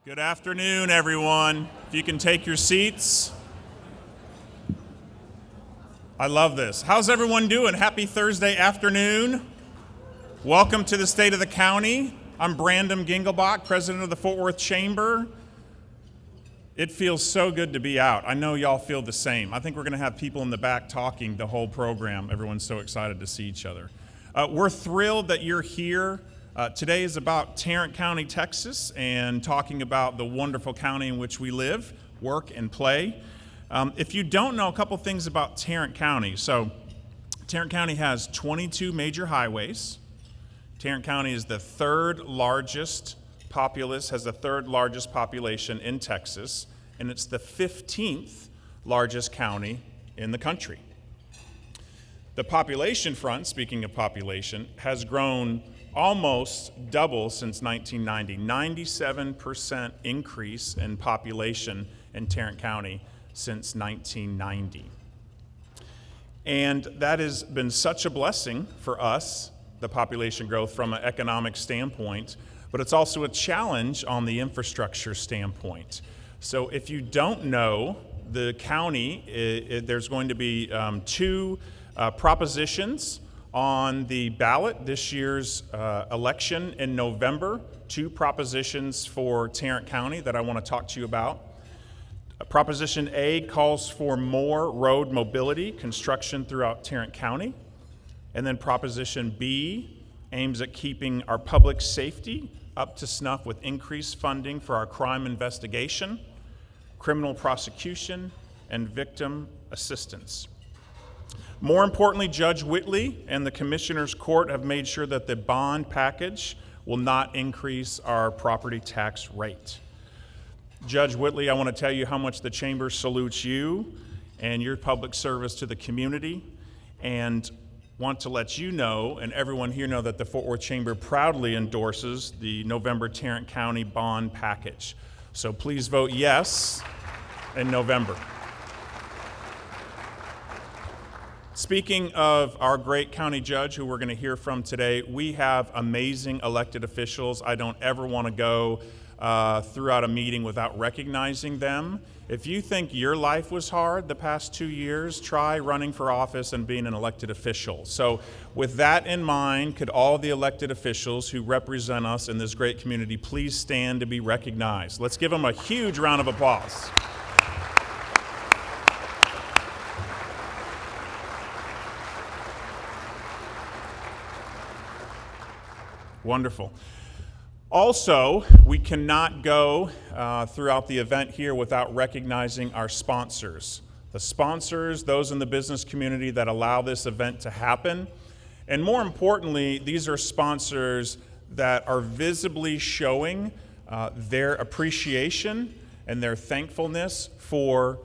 Good afternoon, everyone. If you can take your seats. I love this. How's everyone doing? Happy Thursday afternoon. Welcome to the State of the County. I'm Brandon Gingelbach, President of the Fort Worth Chamber. It feels so good to be out. I know y'all feel the same. I think we're going to have people in the back talking the whole program. Everyone's so excited to see each other. We're thrilled that you're here. Today is about Tarrant County, Texas, and talking about the wonderful county in which we live, work, and play. If you don't know a couple things about Tarrant County, so Tarrant County has 22 major highways. Tarrant County is the third largest populace, has the third largest population in Texas, and it's the 15th largest county in the country. The population front, speaking of population, has grown almost double since 1990, 97% increase in population in Tarrant County since 1990. And that has been such a blessing for us, the population growth from an economic standpoint, but it's also a challenge on the infrastructure standpoint. So if you don't know, the county, there's going to be two propositions on the ballot this year's election in November, two propositions for Tarrant County that I want to talk to you about. Proposition A calls for more road mobility construction throughout Tarrant County. And then Proposition B aims at keeping our public safety up to snuff with increased funding for our crime investigation, criminal prosecution, and victim assistance. More importantly, Judge Whitley and the Commissioners Court have made sure that the bond package will not increase our property tax rate. Judge Whitley, I want to tell you how much the Chamber salutes you and your public service to the community, and want to let you know and everyone here know that the Fort Worth Chamber proudly endorses the November Tarrant County bond package. So please vote yes in November. Speaking of our great county judge who we're going to hear from today, we have amazing elected officials. I don't ever want to go throughout a meeting without recognizing them. If you think your life was hard the past 2 years, try running for office and being an elected official. So with that in mind, could all the elected officials who represent us in this great community please stand to be recognized? Let's give them a huge round of applause. Wonderful. Also, we cannot go throughout the event here without recognizing our sponsors. The sponsors, those in the business community that allow this event to happen. And more importantly, these are sponsors that are visibly showing their appreciation and their thankfulness for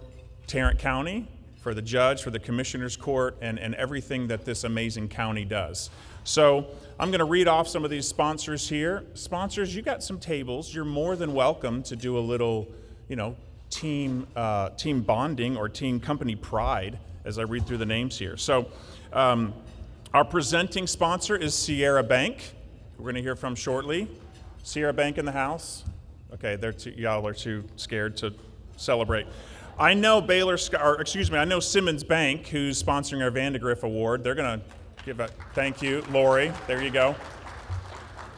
Tarrant County, for the judge, for the Commissioners Court, and everything that this amazing county does. So I'm going to read off some of these sponsors here. Sponsors, you got some tables. You're more than welcome to do a little, team bonding or team company pride as I read through the names here. So our presenting sponsor is Sierra Bank. We're going to hear from shortly. Sierra Bank in the house. Okay, y'all are too scared to celebrate. I know I know Simmons Bank, who's sponsoring our Vandegrift Award. They're going to thank you, Lori. There you go.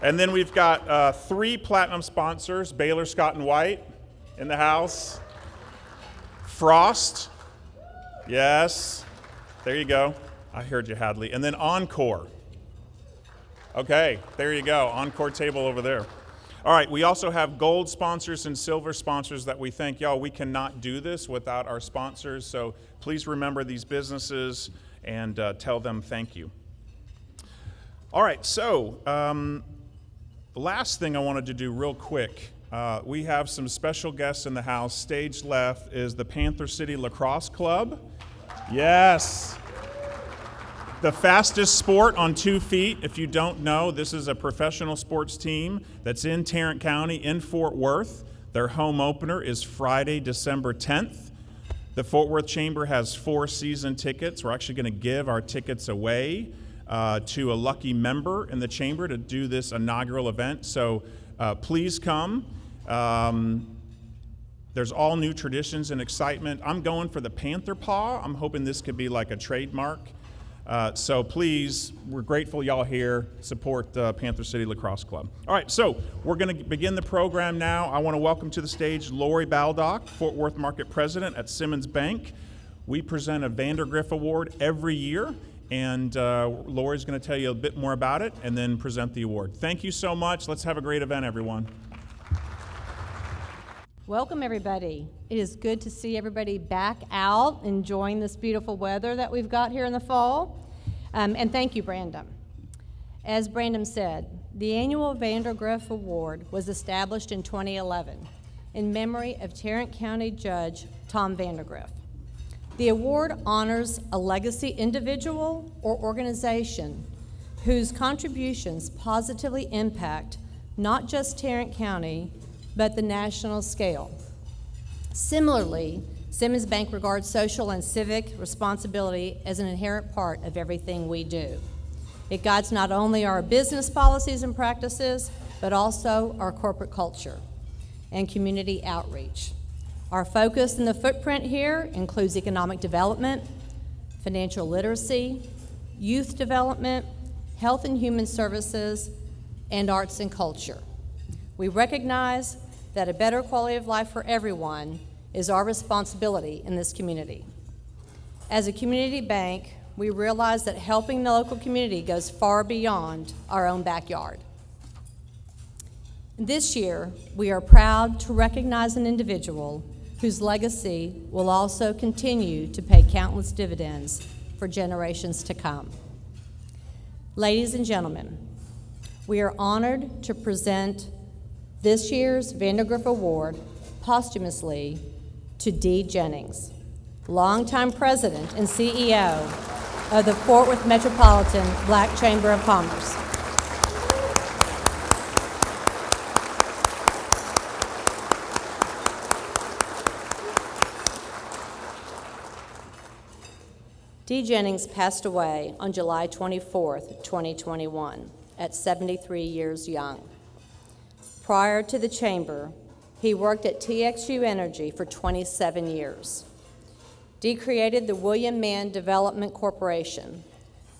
And then we've got three platinum sponsors: Baylor, Scott & White in the house. Frost. Yes. There you go. I heard you, Hadley. And then Encore. Okay, there you go. Encore table over there. All right, we also have gold sponsors and silver sponsors that we thank. Y'all, we cannot do this without our sponsors, so please remember these businesses and tell them thank you. All right, so the last thing I wanted to do real quick, we have some special guests in the house. Stage left is the Panther City Lacrosse Club. Yes. The fastest sport on 2 feet. If you don't know, this is a professional sports team that's in Tarrant County in Fort Worth. Their home opener is Friday, December 10th. The Fort Worth Chamber has 4 season tickets. We're actually going to give our tickets away to a lucky member in the Chamber to do this inaugural event. So please come. There's all new traditions and excitement. I'm going for the Panther Paw. I'm hoping this could be like a trademark. So please, we're grateful y'all here. Support Panther City Lacrosse Club. All right, so we're going to begin the program now. I want to welcome to the stage Lori Baldock, Fort Worth Market President at Simmons Bank. We present a Vandergriff Award every year, and Lori's going to tell you a bit more about it and then present the award. Thank you so much. Let's have a great event, everyone. Welcome, everybody. It is good to see everybody back out enjoying this beautiful weather that we've got here in the fall. And thank you, Brandon. As Brandon said, the annual Vandergriff Award was established in 2011 in memory of Tarrant County Judge Tom Vandergriff. The award honors a legacy individual or organization whose contributions positively impact not just Tarrant County, but the national scale. Similarly, Simmons Bank regards social and civic responsibility as an inherent part of everything we do. It guides not only our business policies and practices, but also our corporate culture and community outreach. Our focus in the footprint here includes economic development, financial literacy, youth development, health and human services, and arts and culture. We recognize that a better quality of life for everyone is our responsibility in this community. As a community bank, we realize that helping the local community goes far beyond our own backyard. This year, we are proud to recognize an individual whose legacy will also continue to pay countless dividends for generations to come. Ladies and gentlemen, we are honored to present this year's Vandergriff Award posthumously to Dee Jennings, longtime president and CEO of the Fort Worth Metropolitan Black Chamber of Commerce. Dee Jennings passed away on July 24th, 2021, at 73 years young. Prior to the Chamber, he worked at TXU Energy for 27 years. Dee created the William Mann Development Corporation,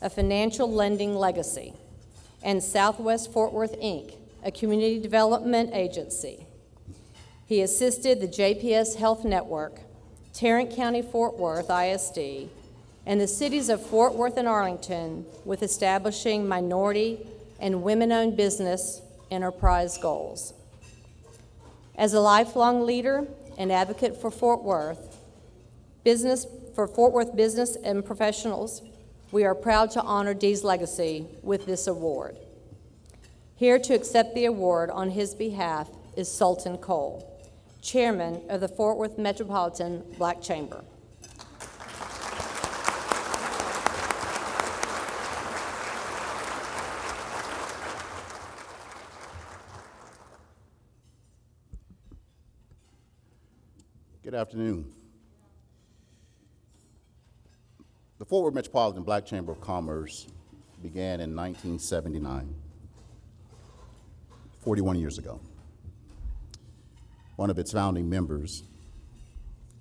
a financial lending legacy, and Southwest Fort Worth, Inc., a community development agency. He assisted the JPS Health Network, Tarrant County Fort Worth ISD, and the cities of Fort Worth and Arlington with establishing minority and women-owned business enterprise goals. As a lifelong leader and advocate for Fort Worth business and professionals, we are proud to honor Dee's legacy with this award. Here to accept the award on his behalf is Sultan Cole, Chairman of the Fort Worth Metropolitan Black Chamber. Good afternoon. The Fort Worth Metropolitan Black Chamber of Commerce began in 1979, 41 years ago. One of its founding members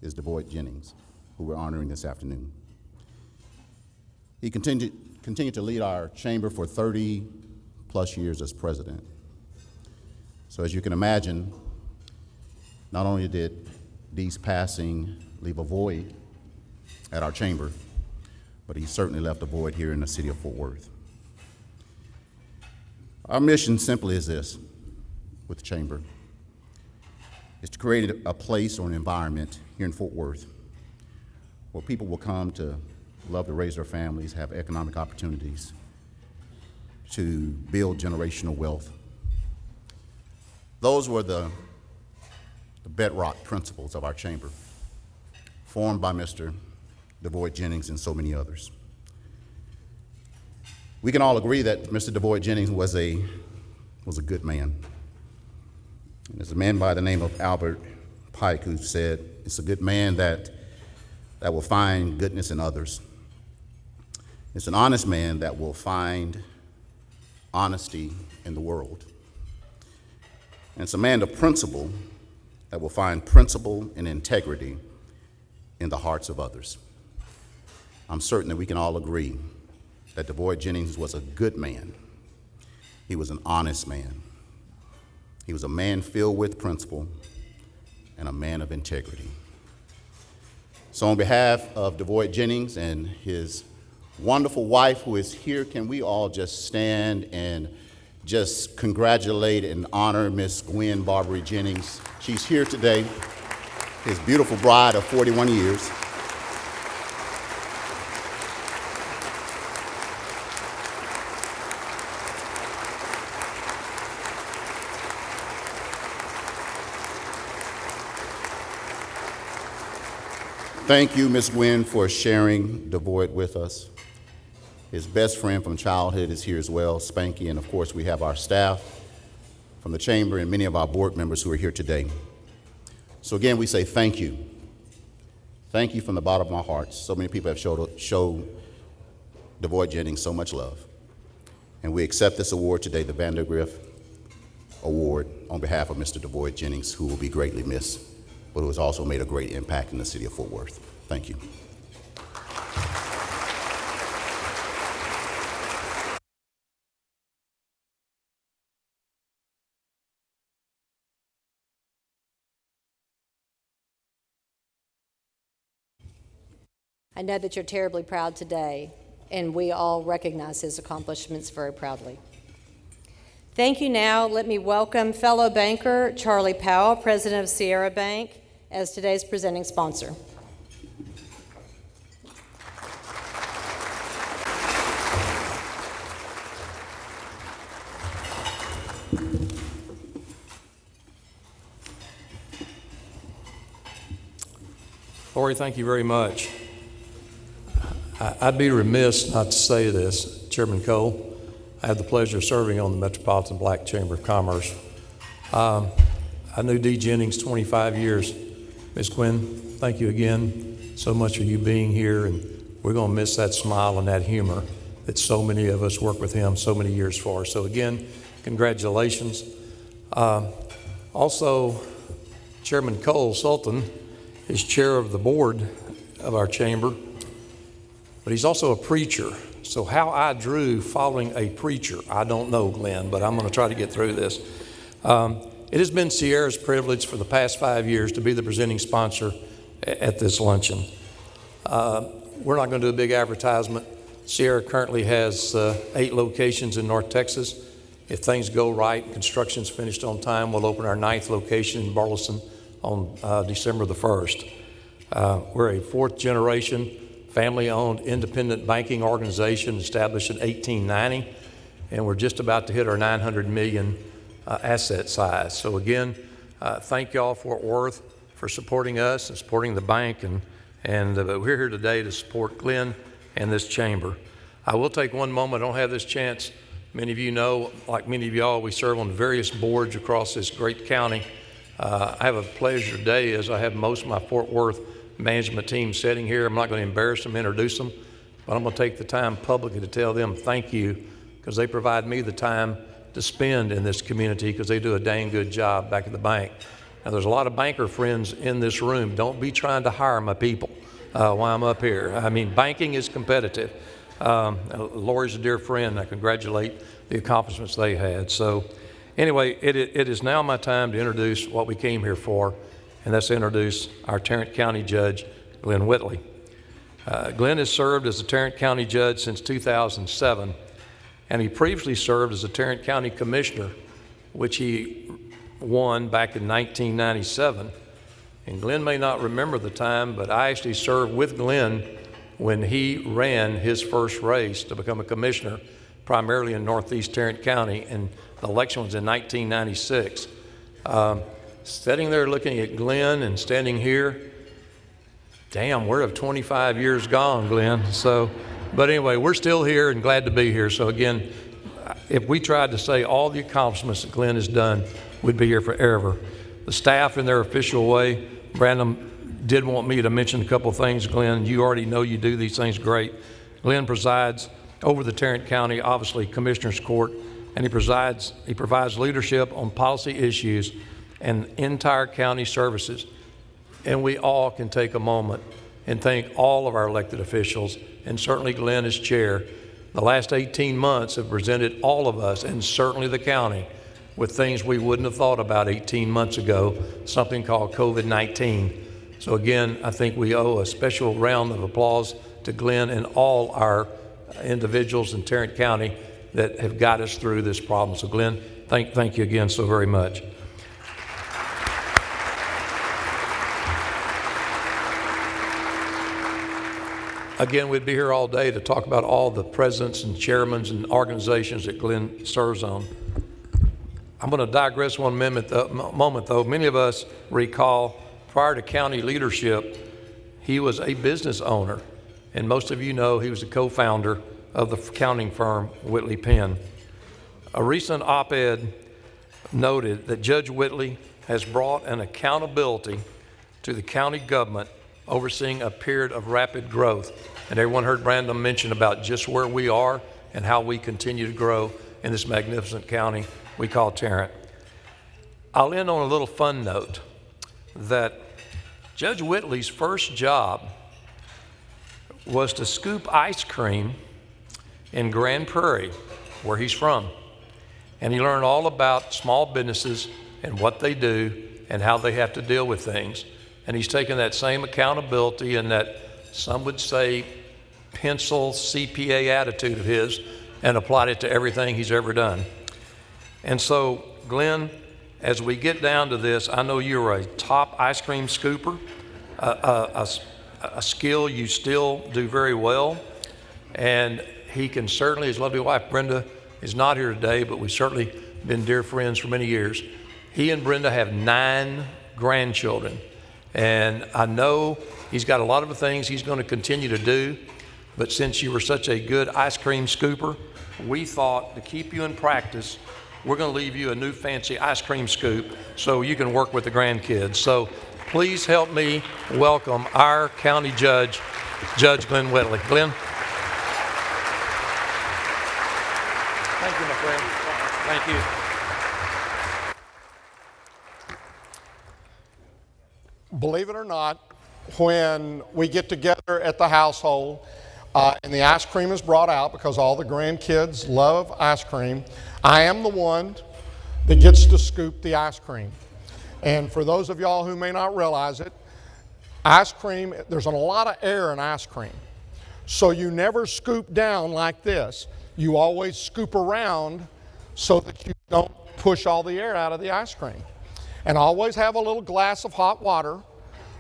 is Devoit Jennings, who we're honoring this afternoon. He continued to lead our chamber for 30 plus years as president. So as you can imagine, not only did Dee's passing leave a void at our chamber, but he certainly left a void here in the city of Fort Worth. Our mission simply is this with the chamber, is to create a place or an environment here in Fort Worth where people will come to love to raise their families, have economic opportunities, to build generational wealth. Those were the bedrock principles of our chamber, formed by Mr. Devoit Jennings and so many others. We can all agree that Mr. Devoit Jennings was a good man. And there's a man by the name of Albert Pike who said, it's a good man that will find goodness in others. It's an honest man that will find honesty in the world. And it's a man of principle that will find principle and integrity in the hearts of others. I'm certain that we can all agree that DeVoy Jennings was a good man. He was an honest man. He was a man filled with principle and a man of integrity. So on behalf of DeVoy Jennings and his wonderful wife who is here, can we all just stand and just congratulate and honor Miss Gwen Barbary Jennings. She's here today, his beautiful bride of 41 years. Thank you, Ms. Gwen, for sharing DeVoy with us. His best friend from childhood is here as well, Spanky, and of course we have our staff from the chamber and many of our board members who are here today. So again, we say thank you. Thank you from the bottom of my heart. So many people have showed DeVoy Jennings so much love. And we accept this award today, the Vandergrift Award, on behalf of Mr. DeVoy Jennings, who will be greatly missed, but who has also made a great impact in the city of Fort Worth. Thank you. I know that you're terribly proud today, and we all recognize his accomplishments very proudly. Thank you. Now, let me welcome fellow banker Charlie Powell, president of Sierra Bank, as today's presenting sponsor. Lori, thank you very much. I'd be remiss not to say this, Chairman Cole. I had the pleasure of serving on the Metropolitan Black Chamber of Commerce. I knew Dee Jennings 25 years. Ms. Gwen, thank you again so much for you being here, and we're going to miss that smile and that humor that so many of us worked with him so many years for. So again, congratulations. Also, Chairman Cole, Sultan, is chair of the board of our chamber, but he's also a preacher. So how I drew following a preacher, I don't know, Glenn, but I'm going to try to get through this. It has been Sierra's privilege for the past 5 years to be the presenting sponsor at this luncheon. We're not going to do a big advertisement. Sierra currently has 8 locations in North Texas. If things go right, construction's finished on time, we'll open our 9th location in Burleson on December the 1st. We're a 4th generation family-owned independent banking organization established in 1890, and we're just about to hit our 900 million asset size. So again, thank y'all, Fort Worth, for supporting us and supporting the bank, and we're here today to support Glenn and this chamber. I will take one moment. I don't have this chance. Many of you know, like many of y'all, we serve on various boards across this great county. I have a pleasure today, as I have most of my Fort Worth management team sitting here. I'm not going to embarrass them, introduce them, but I'm going to take the time publicly to tell them thank you, because they provide me the time to spend in this community, because they do a dang good job back at the bank. Now, there's a lot of banker friends in this room. Don't be trying to hire my people while I'm up here. I mean, banking is competitive. Lori's a dear friend. I congratulate the accomplishments they had. So anyway, it is now my time to introduce what we came here for, and that's to introduce our Tarrant County Judge, Glen Whitley. Glen has served as a Tarrant County Judge since 2007, and he previously served as a Tarrant County Commissioner, which he won back in 1997. And Glen may not remember the time, but I actually served with Glen when he ran his first race to become a commissioner, primarily in Northeast Tarrant County, and the election was in 1996. Sitting there looking at Glen and standing here, damn, we're of 25 years gone, Glen. So, but anyway, we're still here and glad to be here. So again, if we tried to say all the accomplishments that Glen has done, we'd be here forever. The staff in their official way, Brandon did want me to mention a couple of things, Glen. You already know you do these things great. Glen presides over the Tarrant County, obviously, Commissioners Court, and he provides leadership on policy issues and entire county services. And we all can take a moment and thank all of our elected officials, and certainly Glen as chair. The last 18 months have presented all of us, and certainly the county, with things we wouldn't have thought about 18 months ago, something called COVID-19. So again, I think we owe a special round of applause to Glen and all our individuals in Tarrant County that have got us through this problem. So Glen, thank you again so very much. Again, we'd be here all day to talk about all the presidents and chairmen and organizations that Glen serves on. I'm going to digress one moment though. Many of us recall prior to county leadership, he was a business owner. And most of you know he was a co-founder of the accounting firm Whitley Penn. A recent op-ed noted that Judge Whitley has brought an accountability to the county government overseeing a period of rapid growth. And everyone heard Brandon mention about just where we are and how we continue to grow in this magnificent county we call Tarrant. I'll end on a little fun note that Judge Whitley's first job was to scoop ice cream in Grand Prairie, where he's from. And he learned all about small businesses and what they do and how they have to deal with things. And he's taken that same accountability and that, some would say, pencil CPA attitude of his and applied it to everything he's ever done. And so, Glen, as we get down to this, I know you're a top ice cream scooper, a skill you still do very well. And he can certainly, his lovely wife Brenda is not here today, but we've certainly been dear friends for many years. He and Brenda have 9 grandchildren. And I know he's got a lot of things he's going to continue to do, but since you were such a good ice cream scooper, we thought to keep you in practice, we're going to leave you a new fancy ice cream scoop so you can work with the grandkids. So please help me welcome our county judge, Judge Glen Whitley. Glen? Thank you, my friend. Thank you. Believe it or not, when we get together at the household and the ice cream is brought out, because all the grandkids love ice cream, I am the one that gets to scoop the ice cream. And for those of y'all who may not realize it, ice cream, there's a lot of air in ice cream. So you never scoop down like this. You always scoop around so that you don't push all the air out of the ice cream. And always have a little glass of hot water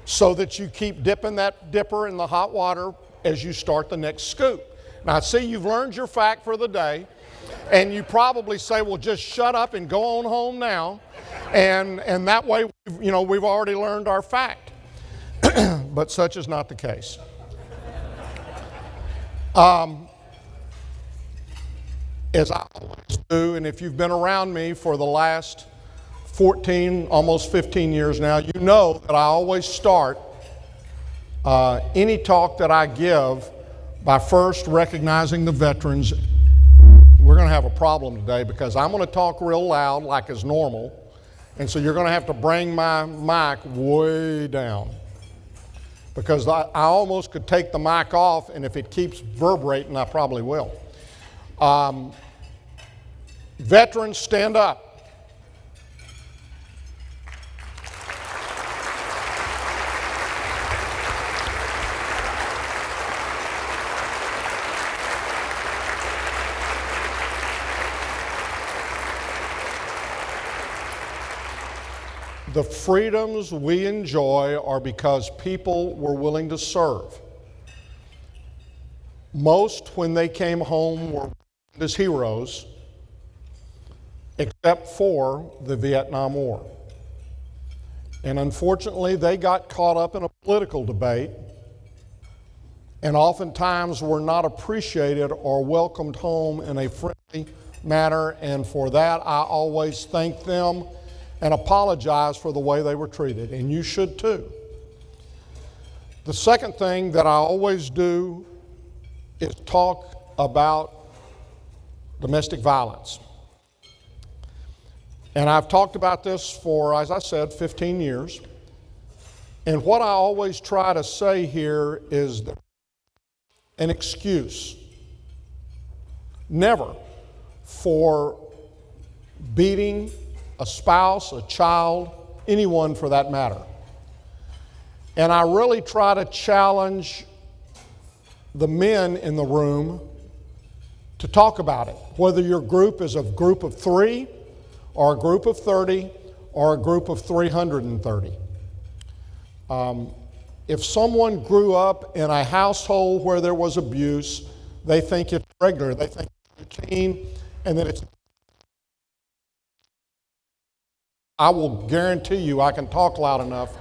so that you keep dipping that dipper in the hot water as you start the next scoop. Now, I see you've learned your fact for the day, and you probably say, well, just shut up and go on home now. And that way, we've already learned our fact. But such is not the case. As I always do, and if you've been around me for the last 14, almost 15 years now, you know that I always start any talk that I give by first recognizing the veterans. We're going to have a problem today because I'm going to talk real loud like is normal, and so you're going to have to bring my mic way down because I almost could take the mic off, and if it keeps reverberating, I probably will. Veterans, stand up. The freedoms we enjoy are because people were willing to serve. Most, when they came home, were as heroes, except for the Vietnam War. And unfortunately, they got caught up in a political debate and oftentimes were not appreciated or welcomed home in a friendly manner, and for that I always thank them and apologize for the way they were treated, and you should too. The second thing that I always do is talk about domestic violence. And I've talked about this for, as I said, 15 years. And what I always try to say here is an excuse. Never for beating a spouse, a child, anyone for that matter. And I really try to challenge the men in the room to talk about it, whether your group is a group of 3 or a group of 30 or a group of 330. If someone grew up in a household where there was abuse, they think it's regular, they think it's routine, and that it's... I will guarantee you I can talk loud enough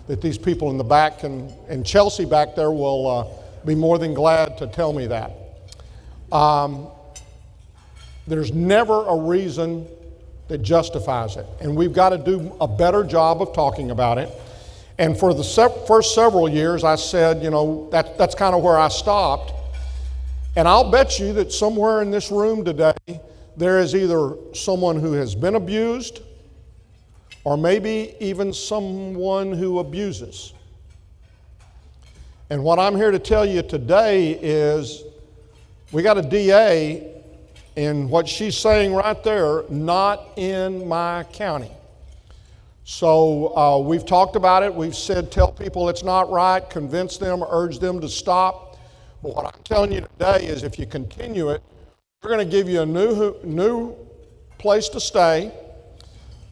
that these people in the back can, and Chelsea back there will be more than glad to tell me that. There's never a reason that justifies it, and we've got to do a better job of talking about it. And for the first several years, I said, you know, that's kind of where I stopped. And I'll bet you that somewhere in this room today, there is either someone who has been abused, or maybe even someone who abuses. And what I'm here to tell you today is we got a DA, and what she's saying right there, not in my county. So we've talked about it. We've said tell people it's not right, convince them, urge them to stop. But what I'm telling you today is if you continue it, we're going to give you a new place to stay.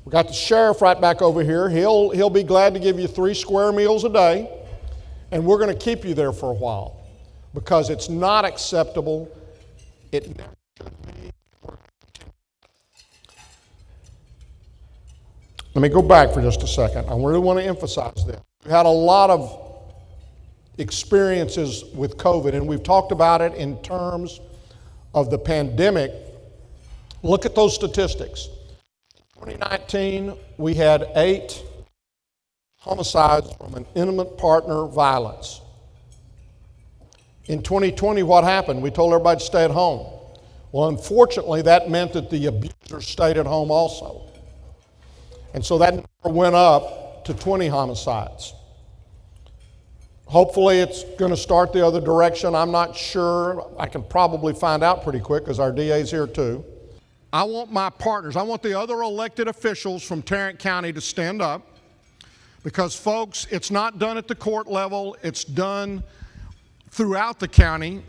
We've got the sheriff right back over here. He'll be glad to give you 3 square meals a day. And we're going to keep you there for a while because it's not acceptable. It never should be. Let me go back for just a second. I really want to emphasize this. We've had a lot of experiences with COVID, and we've talked about it in terms of the pandemic. Look at those statistics. In 2019, we had 8 homicides from an intimate partner violence. In 2020, what happened? We told everybody to stay at home. Well, unfortunately, that meant that the abusers stayed at home also. And so that number went up to 20 homicides. Hopefully it's going to start the other direction. I'm not sure. I can probably find out pretty quick because our DA's here too. I want my partners, I want the other elected officials from Tarrant County to stand up because, folks, it's not done at the court level. It's done throughout the county.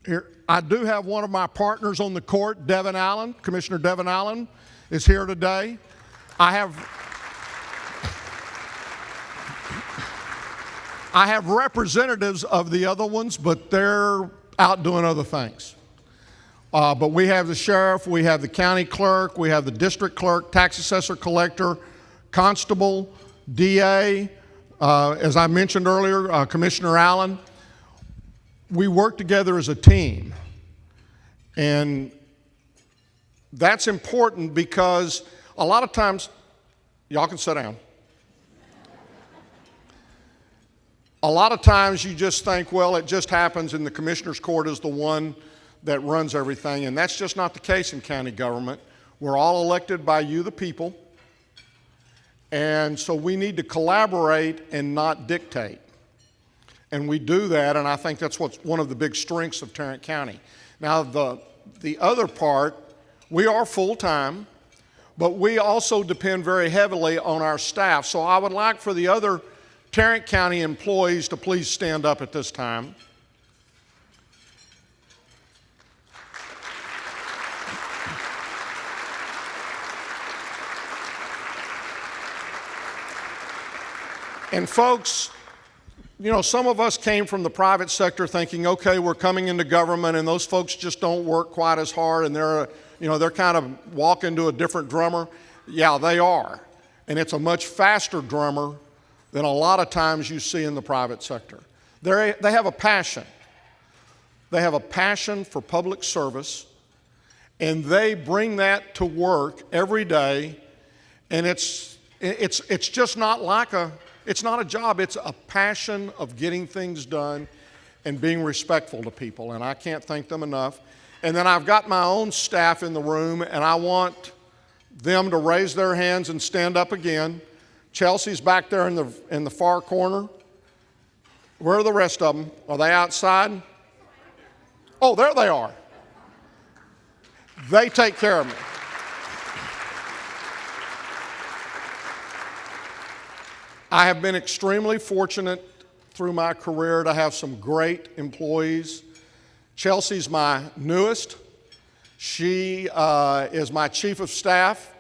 Here, I do have one of my partners on the court, Devin Allen. Commissioner Devin Allen is here today. I have representatives of the other ones, but they're out doing other things. But we have the sheriff, we have the county clerk, we have the district clerk, tax assessor, collector, constable, DA, as I mentioned earlier, Commissioner Allen. We work together as a team. And that's important because a lot of times, y'all can sit down. A lot of times you just think, well, it just happens and the Commissioners Court is the one that runs everything, and that's just not the case in county government. We're all elected by you, the people, and so we need to collaborate and not dictate. And we do that, and I think that's what's one of the big strengths of Tarrant County. Now, the other part, we are full-time, but we also depend very heavily on our staff. So I would like for the other Tarrant County employees to please stand up at this time. And folks, you know, some of us came from the private sector thinking, okay, we're coming into government and those folks just don't work quite as hard and they're kind of walking to a different drummer. Yeah, they are. And it's a much faster drummer than a lot of times you see in the private sector. They have a passion. They have a passion for public service, and they bring that to work every day, and it's just not like it's not a job, it's a passion of getting things done and being respectful to people, and I can't thank them enough. And then I've got my own staff in the room, and I want them to raise their hands and stand up again. Chelsea's back there in the far corner. Where are the rest of them? Are they outside? Oh, there they are. They take care of me. I have been extremely fortunate through my career to have some great employees. Chelsea's my newest. She is my chief of staff,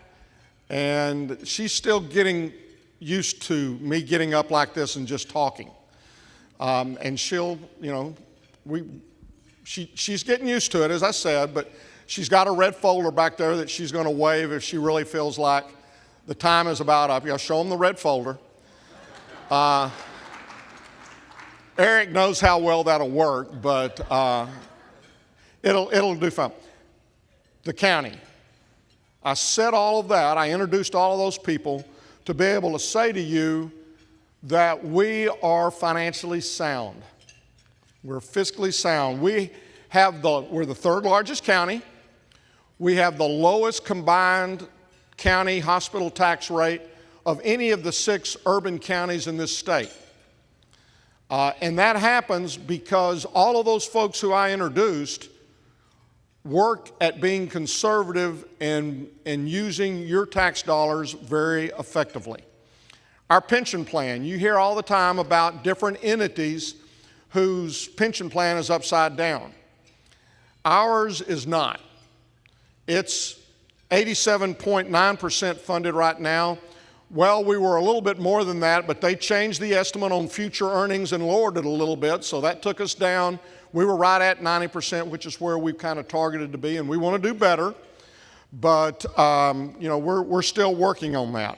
and she's still getting used to me getting up like this and just talking. And she'll, she's getting used to it, as I said, but she's got a red folder back there that she's going to wave if she really feels like the time is about up. I'll show them the red folder. Eric knows how well that'll work, but it'll do fine. The county. I said all of that. I introduced all of those people to be able to say to you that we are financially sound. We're fiscally sound. We're the third largest county. We have the lowest combined county hospital tax rate of any of the 6 urban counties in this state. And that happens because all of those folks who I introduced work at being conservative and using your tax dollars very effectively. Our pension plan, you hear all the time about different entities whose pension plan is upside down. Ours is not. It's 87.9% funded right now. Well, we were a little bit more than that, but they changed the estimate on future earnings and lowered it a little bit, so that took us down. We were right at 90%, which is where we've kind of targeted to be, and we want to do better, but we're still working on that.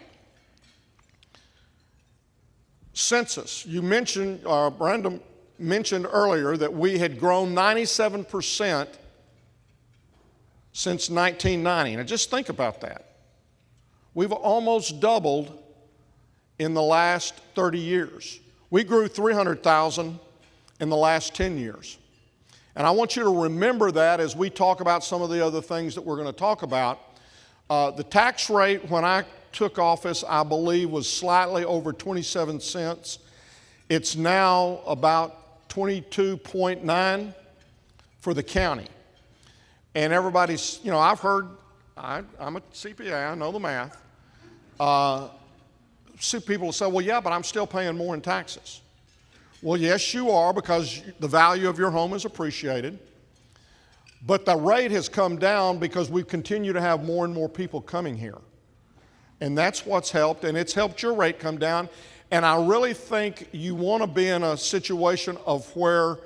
Census, you mentioned, Brandon mentioned earlier that we had grown 97% since 1990. Now just think about that. We've almost doubled in the last 30 years. We grew 300,000 in the last 10 years. And I want you to remember that as we talk about some of the other things that we're going to talk about. The tax rate when I took office, I believe, was slightly over 27 cents. It's now about 22.9 for the county. And everybody's, I've heard, I'm a CPA, I know the math. See people say, well, yeah, but I'm still paying more in taxes. Well, yes, you are, because the value of your home is appreciated. But the rate has come down because we continue to have more and more people coming here. And that's what's helped, and it's helped your rate come down. And I really think you want to be in a situation of where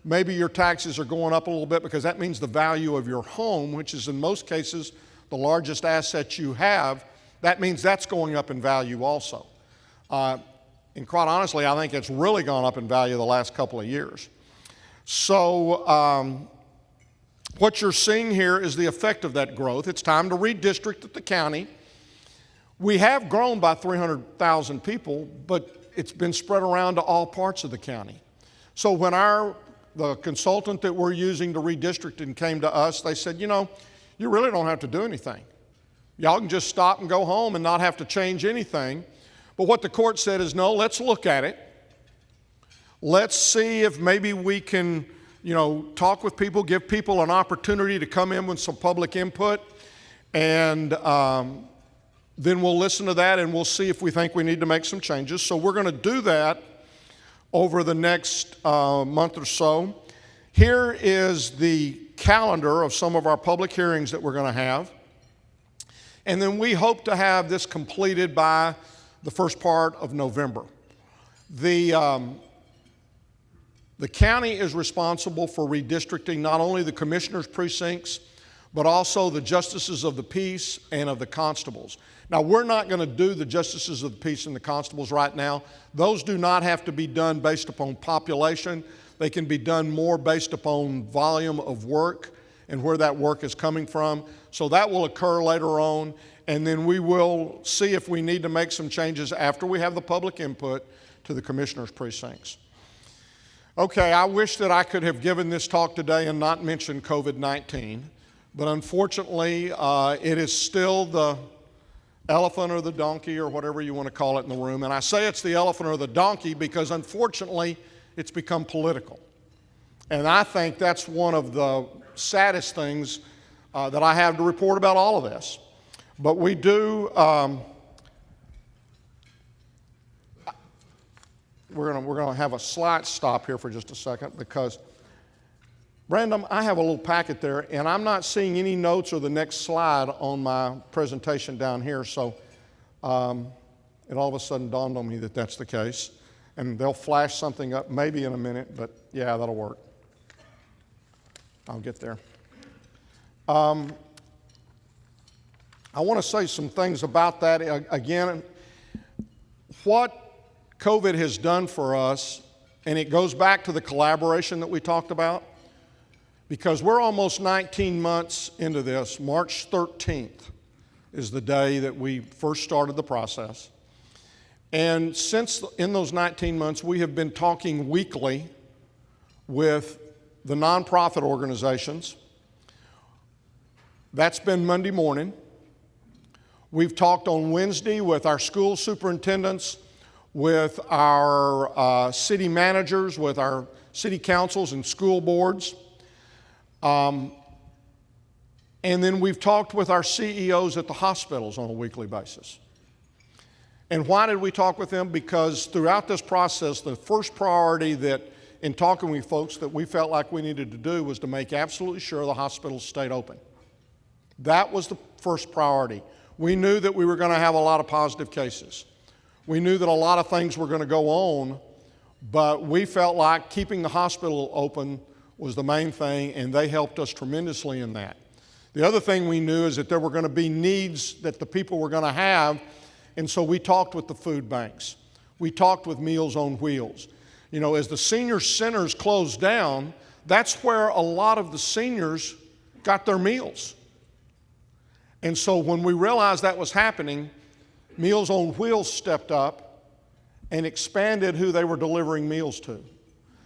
maybe your taxes are going up a little bit, because that means the value of your home, which is in most cases the largest asset you have, that means that's going up in value also. And quite honestly, I think it's really gone up in value the last couple of years. So what you're seeing here is the effect of that growth. It's time to redistrict at the county. We have grown by 300,000 people, but it's been spread around to all parts of the county. So when the consultant that we're using to redistrict and came to us, they said, you really don't have to do anything. Y'all can just stop and go home and not have to change anything. But what the court said is, no, let's look at it. Let's see if maybe we can, talk with people, give people an opportunity to come in with some public input, and then we'll listen to that and we'll see if we think we need to make some changes. So we're going to do that over the next month or so. Here is the calendar of some of our public hearings that we're going to have. And then we hope to have this completed by the first part of November. The county is responsible for redistricting not only the commissioners' precincts, but also the justices of the peace and of the constables. Now, we're not going to do the justices of the peace and the constables right now. Those do not have to be done based upon population. They can be done more based upon volume of work and where that work is coming from. So that will occur later on, and then we will see if we need to make some changes after we have the public input to the commissioners' precincts. Okay, I wish that I could have given this talk today and not mentioned COVID-19, but unfortunately, it is still the elephant or the donkey or whatever you want to call it in the room. And I say it's the elephant or the donkey because unfortunately it's become political. And I think that's one of the saddest things that I have to report about all of this. But we do, we're gonna have a slight stop here for just a second because, Brandon, I have a little packet there and I'm not seeing any notes or the next slide on my presentation down here, so it all of a sudden dawned on me that that's the case. And they'll flash something up maybe in a minute, but yeah, that'll work. I'll get there. I want to say some things about that. Again, what COVID has done for us, and it goes back to the collaboration that we talked about, because we're almost 19 months into this. March 13th is the day that we first started the process. And since in those 19 months, we have been talking weekly with the nonprofit organizations. That's been Monday morning. We've talked on Wednesday with our school superintendents, with our city managers, with our city councils and school boards. And then we've talked with our CEOs at the hospitals on a weekly basis. And why did we talk with them? Because throughout this process, the first priority that in talking with folks that we felt like we needed to do was to make absolutely sure the hospitals stayed open. That was the first priority. We knew that we were going to have a lot of positive cases. We knew that a lot of things were going to go on, but we felt like keeping the hospital open was the main thing, and they helped us tremendously in that. The other thing we knew is that there were going to be needs that the people were going to have, and so we talked with the food banks. We talked with Meals on Wheels. You know, as the senior centers closed down, that's where a lot of the seniors got their meals. And so when we realized that was happening, Meals on Wheels stepped up and expanded who they were delivering meals to.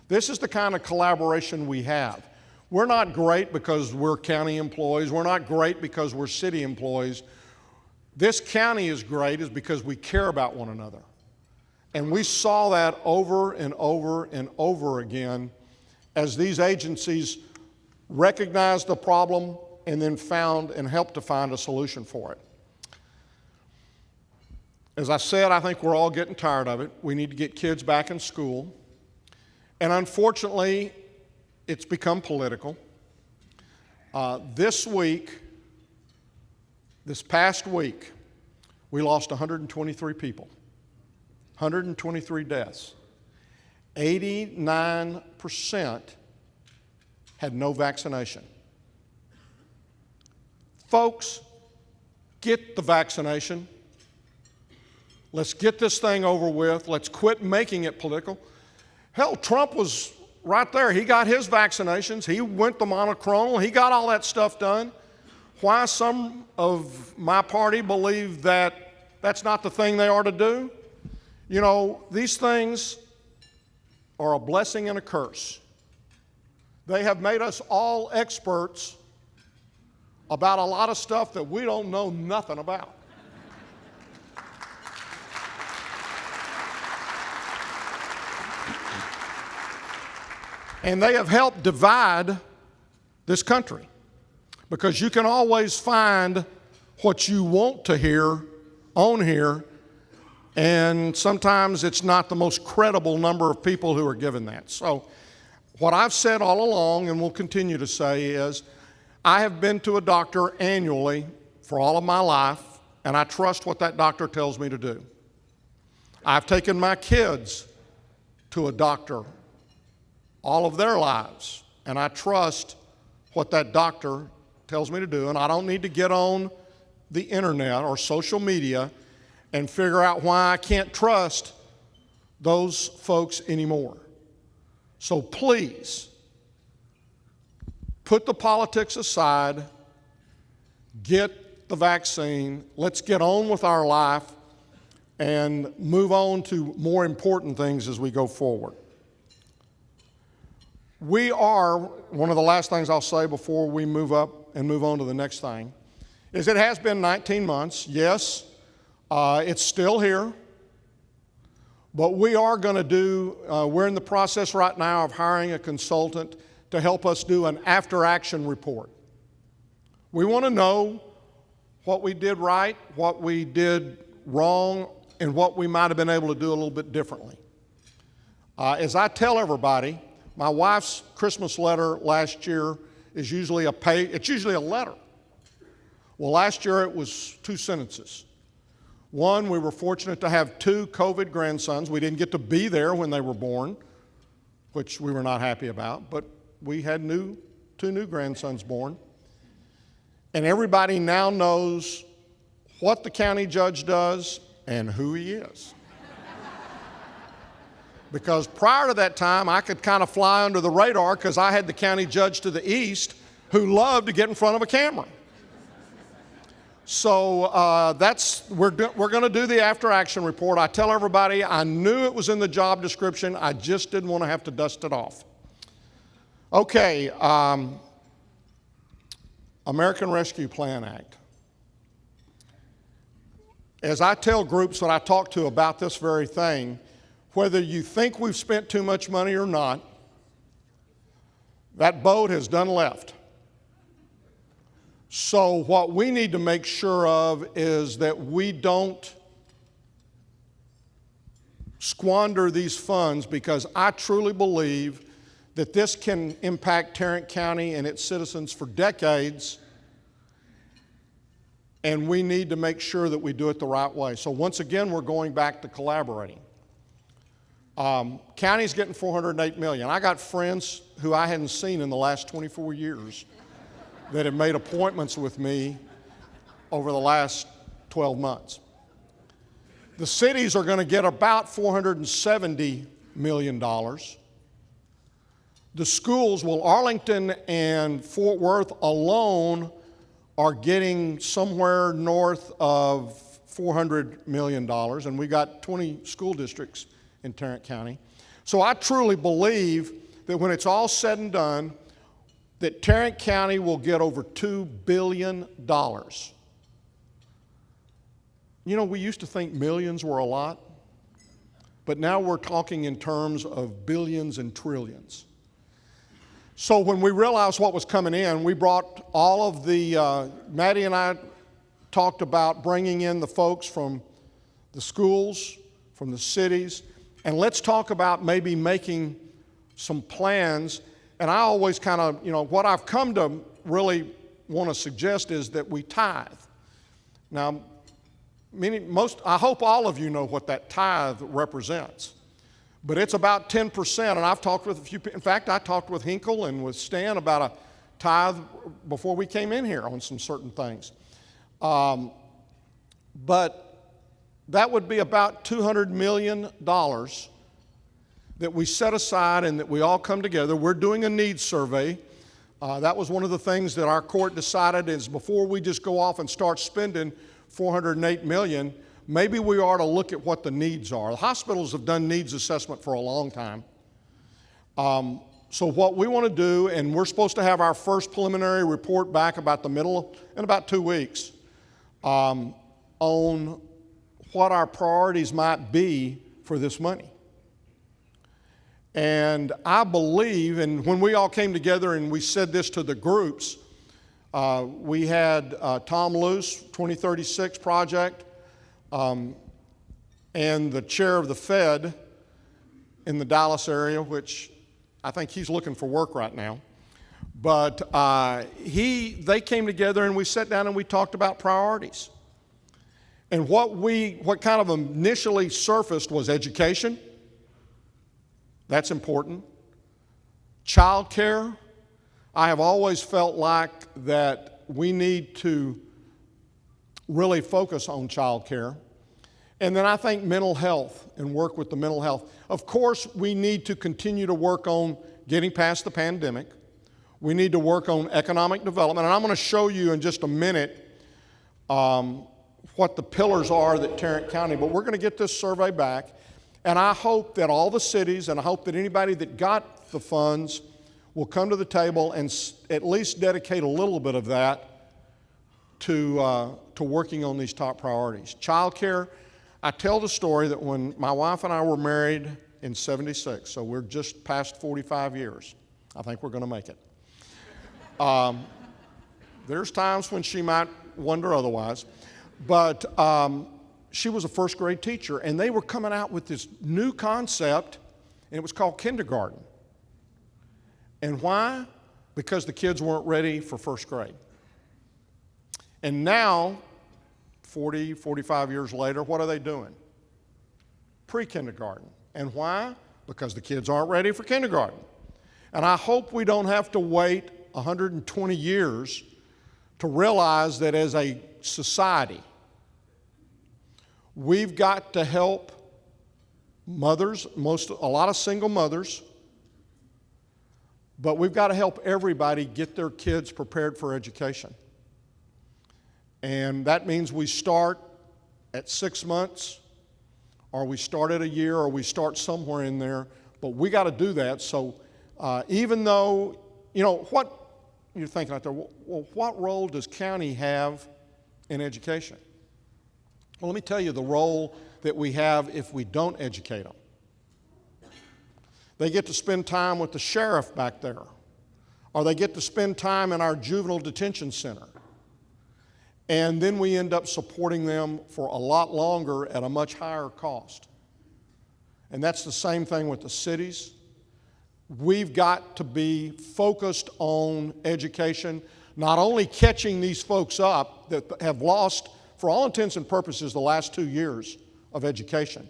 This is the kind of collaboration we have. We're not great because we're county employees. We're not great because we're city employees. This county is great is because we care about one another. And we saw that over and over and over again as these agencies recognized the problem and then found and helped to find a solution for it. As I said, I think we're all getting tired of it. We need to get kids back in school. And unfortunately, it's become political. This past week, we lost 123 people. 123 deaths. 89% had no vaccination. Folks, get the vaccination. Let's get this thing over with. Let's quit making it political. Hell, Trump was right there. He got his vaccinations. He went the monoclonal. He got all that stuff done. Why some of my party believe that that's not the thing they are to do? You know, these things are a blessing and a curse. They have made us all experts about a lot of stuff that we don't know nothing about. And they have helped divide this country because you can always find what you want to hear on here, and sometimes it's not the most credible number of people who are given that. So what I've said all along and will continue to say is I have been to a doctor annually for all of my life, and I trust what that doctor tells me to do. I've taken my kids to a doctor all of their lives, and I trust what that doctor tells me to do, and I don't need to get on the internet or social media and figure out why I can't trust those folks anymore. So please, put the politics aside, get the vaccine, let's get on with our life and move on to more important things as we go forward. One of the last things I'll say before we move up and move on to the next thing, is it has been 19 months. Yes, It's still here. But we are going to do, we're in the process right now of hiring a consultant to help us do an after-action report. We want to know what we did right, what we did wrong, and what we might have been able to do a little bit differently. As I tell everybody, my wife's Christmas letter last year is usually it's usually a letter. Well, last year it was 2 sentences. One, we were fortunate to have 2 COVID grandsons. We didn't get to be there when they were born, which we were not happy about, but we had 2 new grandsons born. And everybody now knows what the county judge does and who he is. Because prior to that time, I could kind of fly under the radar because I had the county judge to the east who loved to get in front of a camera. So we're going to do the after-action report. I tell everybody I knew it was in the job description. I just didn't want to have to dust it off. Okay, American Rescue Plan Act. As I tell groups that I talk to about this very thing, whether you think we've spent too much money or not, that boat has done left. So what we need to make sure of is that we don't squander these funds, because I truly believe that this can impact Tarrant County and its citizens for decades, and we need to make sure that we do it the right way. So once again, we're going back to collaborating. County's getting $408 million. I got friends who I hadn't seen in the last 24 years that have made appointments with me over the last 12 months. The cities are going to get about $470 million. The schools, well, Arlington and Fort Worth alone are getting somewhere north of $400 million, and we got 20 school districts in Tarrant County. So I truly believe that when it's all said and done, that Tarrant County will get over $2 billion. You know, we used to think millions were a lot, but now we're talking in terms of billions and trillions. So when we realized what was coming in, we brought all of the, Maddie and I talked about bringing in the folks from the schools, from the cities, and let's talk about maybe making some plans. And I always kind of, what I've come to really want to suggest is that we tithe. Now, I hope all of you know what that tithe represents. But it's about 10%, and I've talked with a few people. In fact, I talked with Hinkle and with Stan about a tithe before we came in here on some certain things. But that would be about $200 million that we set aside and that we all come together. We're doing a needs survey. That was one of the things that our court decided is before we just go off and start spending $408 million, maybe we ought to look at what the needs are. The hospitals have done needs assessment for a long time. So what we want to do, and we're supposed to have our first preliminary report back about in about 2 weeks, on what our priorities might be for this money. And I believe, and when we all came together and we said this to the groups, we had Tom Luce, 2036 project, and the chair of the Fed in the Dallas area, which I think he's looking for work right now. But they came together and we sat down and we talked about priorities. And what kind of initially surfaced was education. That's important. Child care. I have always felt like that we need to really focus on child care. And then I think mental health and work with the mental health. Of course, we need to continue to work on getting past the pandemic. We need to work on economic development. And I'm going to show you in just a minute what the pillars are that Tarrant County, but we're going to get this survey back. And I hope that all the cities, and I hope that anybody that got the funds will come to the table and at least dedicate a little bit of that to working on these top priorities. Childcare, I tell the story that when my wife and I were married in '76, so we're just past 45 years. I think we're going to make it. There's times when she might wonder otherwise, but she was a first grade teacher, and they were coming out with this new concept, and it was called kindergarten. And why? Because the kids weren't ready for first grade. And now, 40, 45 years later, what are they doing? Pre-kindergarten. And why? Because the kids aren't ready for kindergarten. And I hope we don't have to wait 120 years to realize that as a society, we've got to help mothers, a lot of single mothers, but we've got to help everybody get their kids prepared for education. And that means we start at 6 months, or we start at a year, or we start somewhere in there, but we got to do that. So even though, what you're thinking out there, well, what role does county have in education? Well, let me tell you the role that we have if we don't educate them. They get to spend time with the sheriff back there, or they get to spend time in our juvenile detention center. And then we end up supporting them for a lot longer at a much higher cost. And that's the same thing with the cities. We've got to be focused on education, not only catching these folks up that have lost, for all intents and purposes, the last 2 years of education.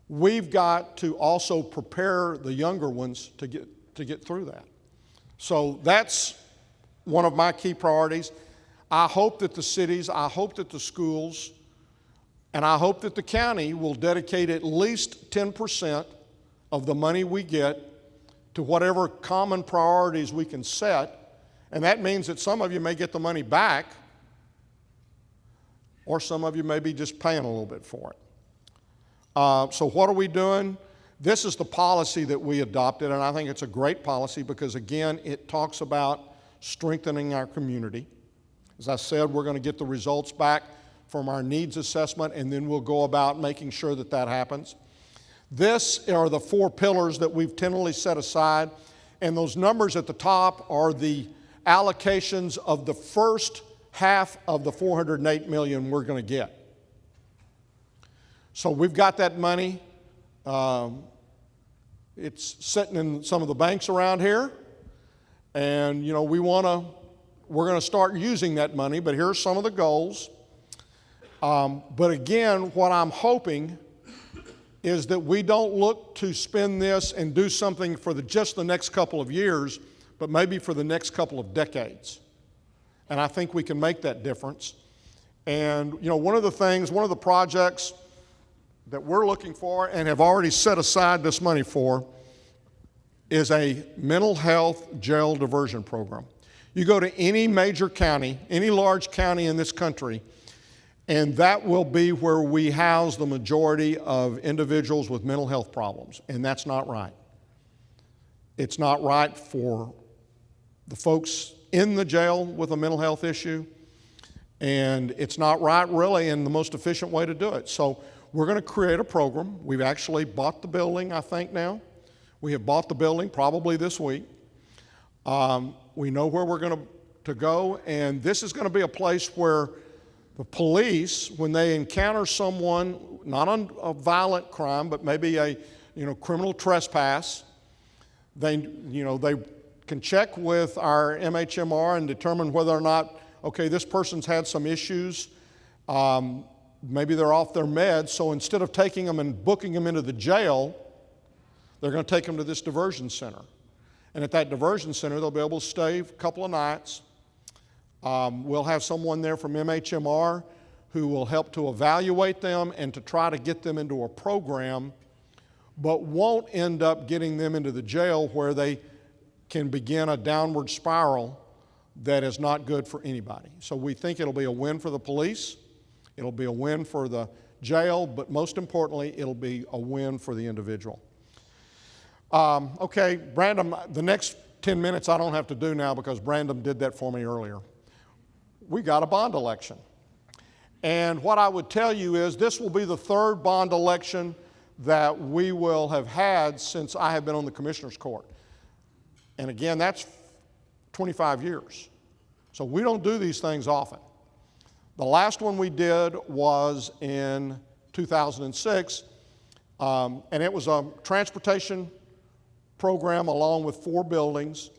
We've got to also prepare the younger ones to get through that. So that's one of my key priorities. I hope that the cities, I hope that the schools, and I hope that the county will dedicate at least 10% of the money we get to whatever common priorities we can set. And that means that some of you may get the money back, or some of you may be just paying a little bit for it. So what are we doing? This is the policy that we adopted, and I think it's a great policy because, again, it talks about strengthening our community. As I said, we're going to get the results back from our needs assessment, and then we'll go about making sure that that happens. This are the 4 pillars that we've tentatively set aside, and those numbers at the top are the allocations of the first half of the $408 million we're going to get. So we've got that money. It's sitting in some of the banks around here, and we're going to start using that money, but here are some of the goals. But again, what I'm hoping is that we don't look to spend this and do something for just the next couple of years, but maybe for the next couple of decades. And I think we can make that difference. And one of the projects that we're looking for and have already set aside this money for is a mental health jail diversion program. You go to any major county, any large county in this country, and that will be where we house the majority of individuals with mental health problems, and that's not right. It's not right for the folks in the jail with a mental health issue, and it's not right really in the most efficient way to do it. So we're going to create a program. We've actually bought the building, I think now. We have bought the building probably this week. We know where we're going to go, and this is going to be a place where the police, when they encounter someone, not on a violent crime, but maybe a criminal trespass, they can check with our MHMR and determine whether or not, okay, this person's had some issues. Maybe they're off their meds, so instead of taking them and booking them into the jail, they're going to take them to this diversion center. And at that diversion center, they'll be able to stay a couple of nights. We'll have someone there from MHMR who will help to evaluate them and to try to get them into a program, but won't end up getting them into the jail where they can begin a downward spiral that is not good for anybody. So we think it'll be a win for the police, it'll be a win for the jail, but most importantly, it'll be a win for the individual. Okay, Brandon, the next 10 minutes I don't have to do now because Brandon did that for me earlier. we got a bond election. And what I would tell you is this will be the third bond election that we will have had since I have been on the Commissioners Court. And again, that's 25 years. So we don't do these things often. The last one we did was in 2006, and it was a transportation program along with 4 buildings,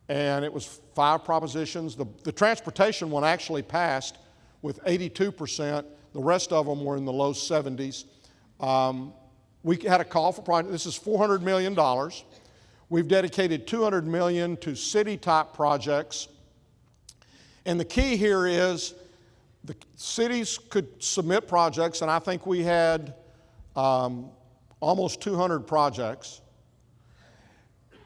and it was 5 propositions. The transportation one actually passed with 82%. The rest of them were in the low 70s. We had a call for project. This is $400 million. We've dedicated $200 million to city-type projects. And the key here is the cities could submit projects, and I think we had almost 200 projects.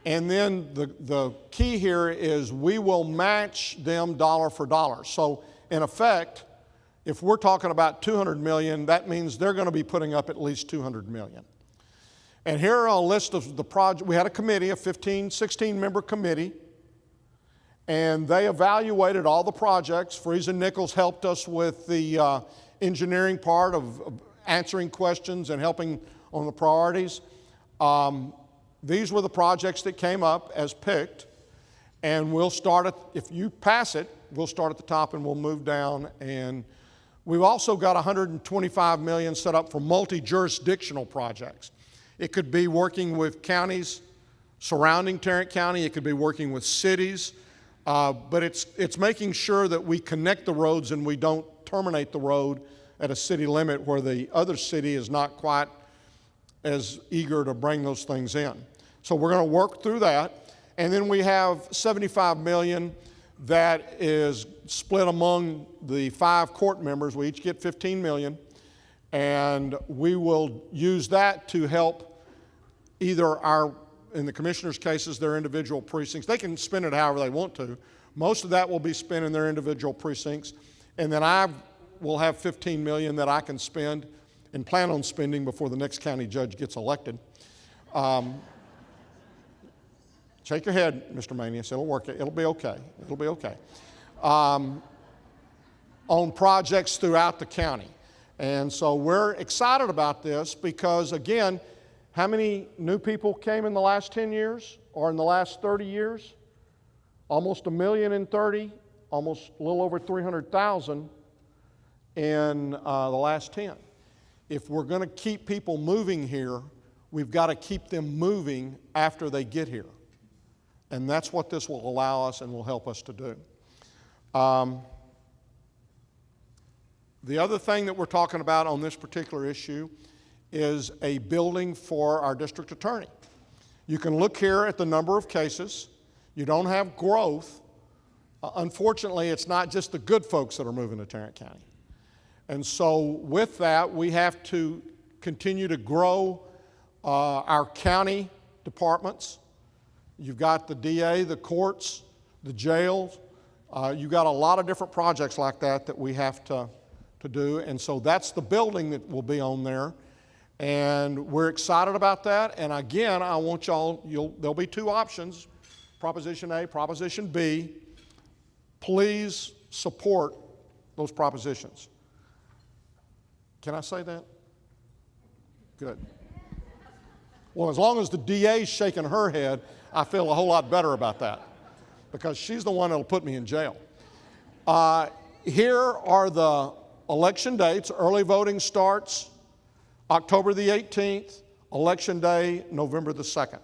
And then the key here is we will match them dollar for dollar. So in effect, if we're talking about $200 million, that means they're going to be putting up at least $200 million. And here are a list of the projects. We had a committee, a 16-member committee, and they evaluated all the projects. Freese and Nichols helped us with the engineering part of answering questions and helping on the priorities. These were the projects that came up as picked, and we'll start at, if you pass it, we'll start at the top and we'll move down. And we've also got $125 million set up for multi-jurisdictional projects. It could be working with counties surrounding Tarrant County. It could be working with cities. But it's making sure that we connect the roads and we don't terminate the road at a city limit where the other city is not quite as eager to bring those things in. So we're going to work through that. And then we have $75 million that is split among the 5 court members. We each get $15 million. And we will use that to help either in the commissioners' cases, their individual precincts. They can spend it however they want to. Most of that will be spent in their individual precincts. And then I will have $15 million that I can spend and plan on spending before the next county judge gets elected. Shake your head, Mr. Manius. It'll work. It'll be okay. It'll be okay. On projects throughout the county. And so we're excited about this because, again, how many new people came in the last 10 years or in the last 30 years? Almost 1 million in 30, almost a little over 300,000 in the last 10. If we're going to keep people moving here, we've got to keep them moving after they get here. And that's what this will allow us and will help us to do. The other thing that we're talking about on this particular issue is a building for our district attorney. You can look here at the number of cases. You don't have growth. Unfortunately, it's not just the good folks that are moving to Tarrant County. And so with that, we have to continue to grow our county departments. You've got the DA, the courts, the jails. You've got a lot of different projects like that we have to do. And so that's the building that will be on there. And we're excited about that. And again, I want there'll be 2 options, Proposition A, Proposition B. Please support those propositions. Can I say that? Good. Well, as long as the DA's shaking her head, I feel a whole lot better about that because she's the one that'll put me in jail. Here are the election dates. Early voting starts October the 18th, Election Day, November the 2nd.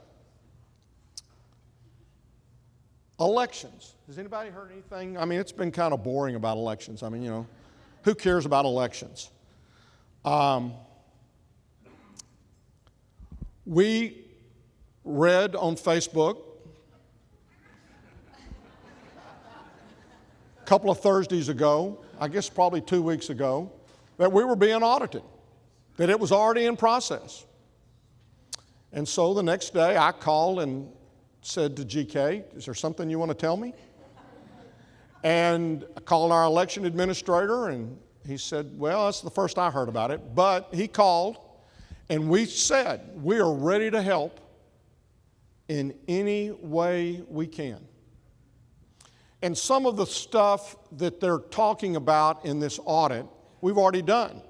Elections. Has anybody heard anything? I mean, it's been kind of boring about elections. I mean, who cares about elections? We read on Facebook a couple of Thursdays ago, I guess probably 2 weeks ago, that we were being audited, that it was already in process. And so the next day I called and said to GK, is there something you want to tell me? And I called our election administrator and he said, well, that's the first I heard about it. But he called and we said, we are ready to help in any way we can. And some of the stuff that they're talking about in this audit, we've already done.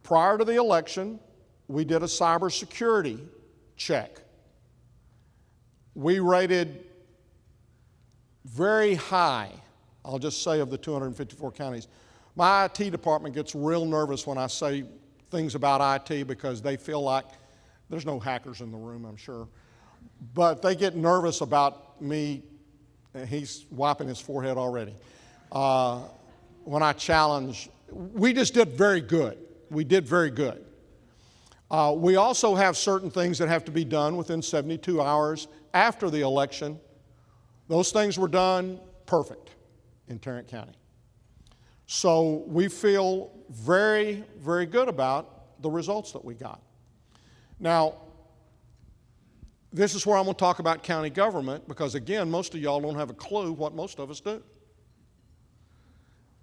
Prior to the election, we did a cybersecurity check. We rated very high, I'll just say, of the 254 counties. My IT department gets real nervous when I say things about IT because they feel like there's no hackers in the room, I'm sure. But they get nervous about me. He's wiping his forehead already. When I challenge, we just did very good. We did very good. We also have certain things that have to be done within 72 hours after the election. Those things were done perfect in Tarrant County. So we feel very, very good about the results that we got. Now, this is where I'm going to talk about county government because, again, most of y'all don't have a clue what most of us do.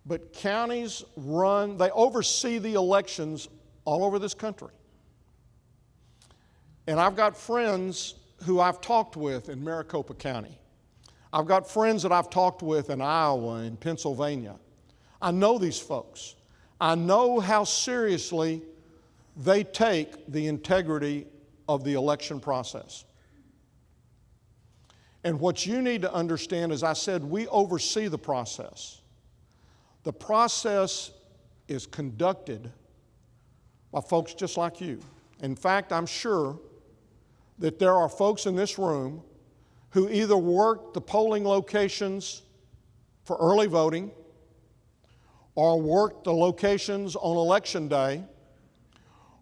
But counties they oversee the elections all over this country. And I've got friends who I've talked with in Maricopa County. I've got friends that I've talked with in Iowa and Pennsylvania. I know these folks. I know how seriously they take the integrity of the election process. And what you need to understand, as I said, we oversee the process. The process is conducted by folks just like you. In fact, I'm sure that there are folks in this room who either work the polling locations for early voting or work the locations on election day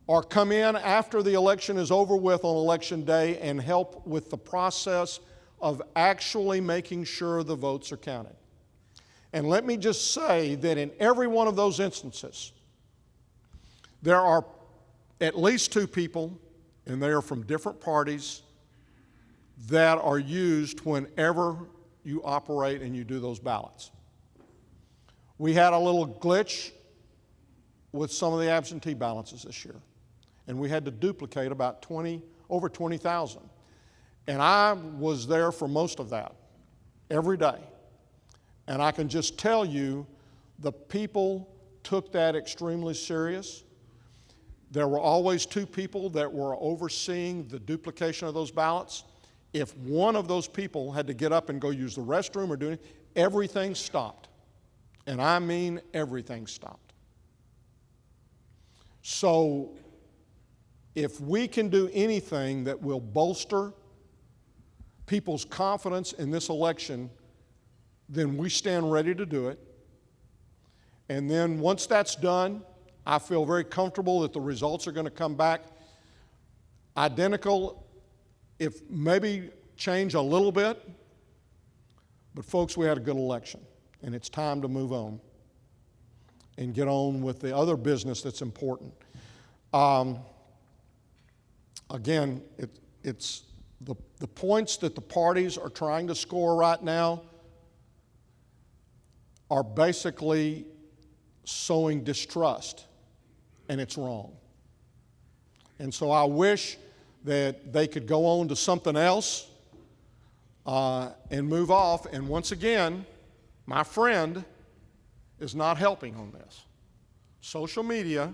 or come in after the election is over with on election day and help with the process of actually making sure the votes are counted. And let me just say that in every one of those instances, there are at least two people, and they are from different parties, that are used whenever you operate and you do those ballots. We had a little glitch with some of the absentee balances this year, and we had to duplicate about over 20,000. And I was there for most of that, every day. And I can just tell you, the people took that extremely serious. There were always two people that were overseeing the duplication of those ballots. If one of those people had to get up and go use the restroom or do anything, everything stopped. And I mean everything stopped. So if we can do anything that will bolster people's confidence in this election, then we stand ready to do it. And then once that's done, I feel very comfortable that the results are going to come back identical, if maybe change a little bit. But folks, we had a good election, and it's time to move on and get on with the other business that's important. Again, it's the points that the parties are trying to score right now are basically sowing distrust, and it's wrong. And so I wish that they could go on to something else and move off. And once again, my friend is not helping on this. Social media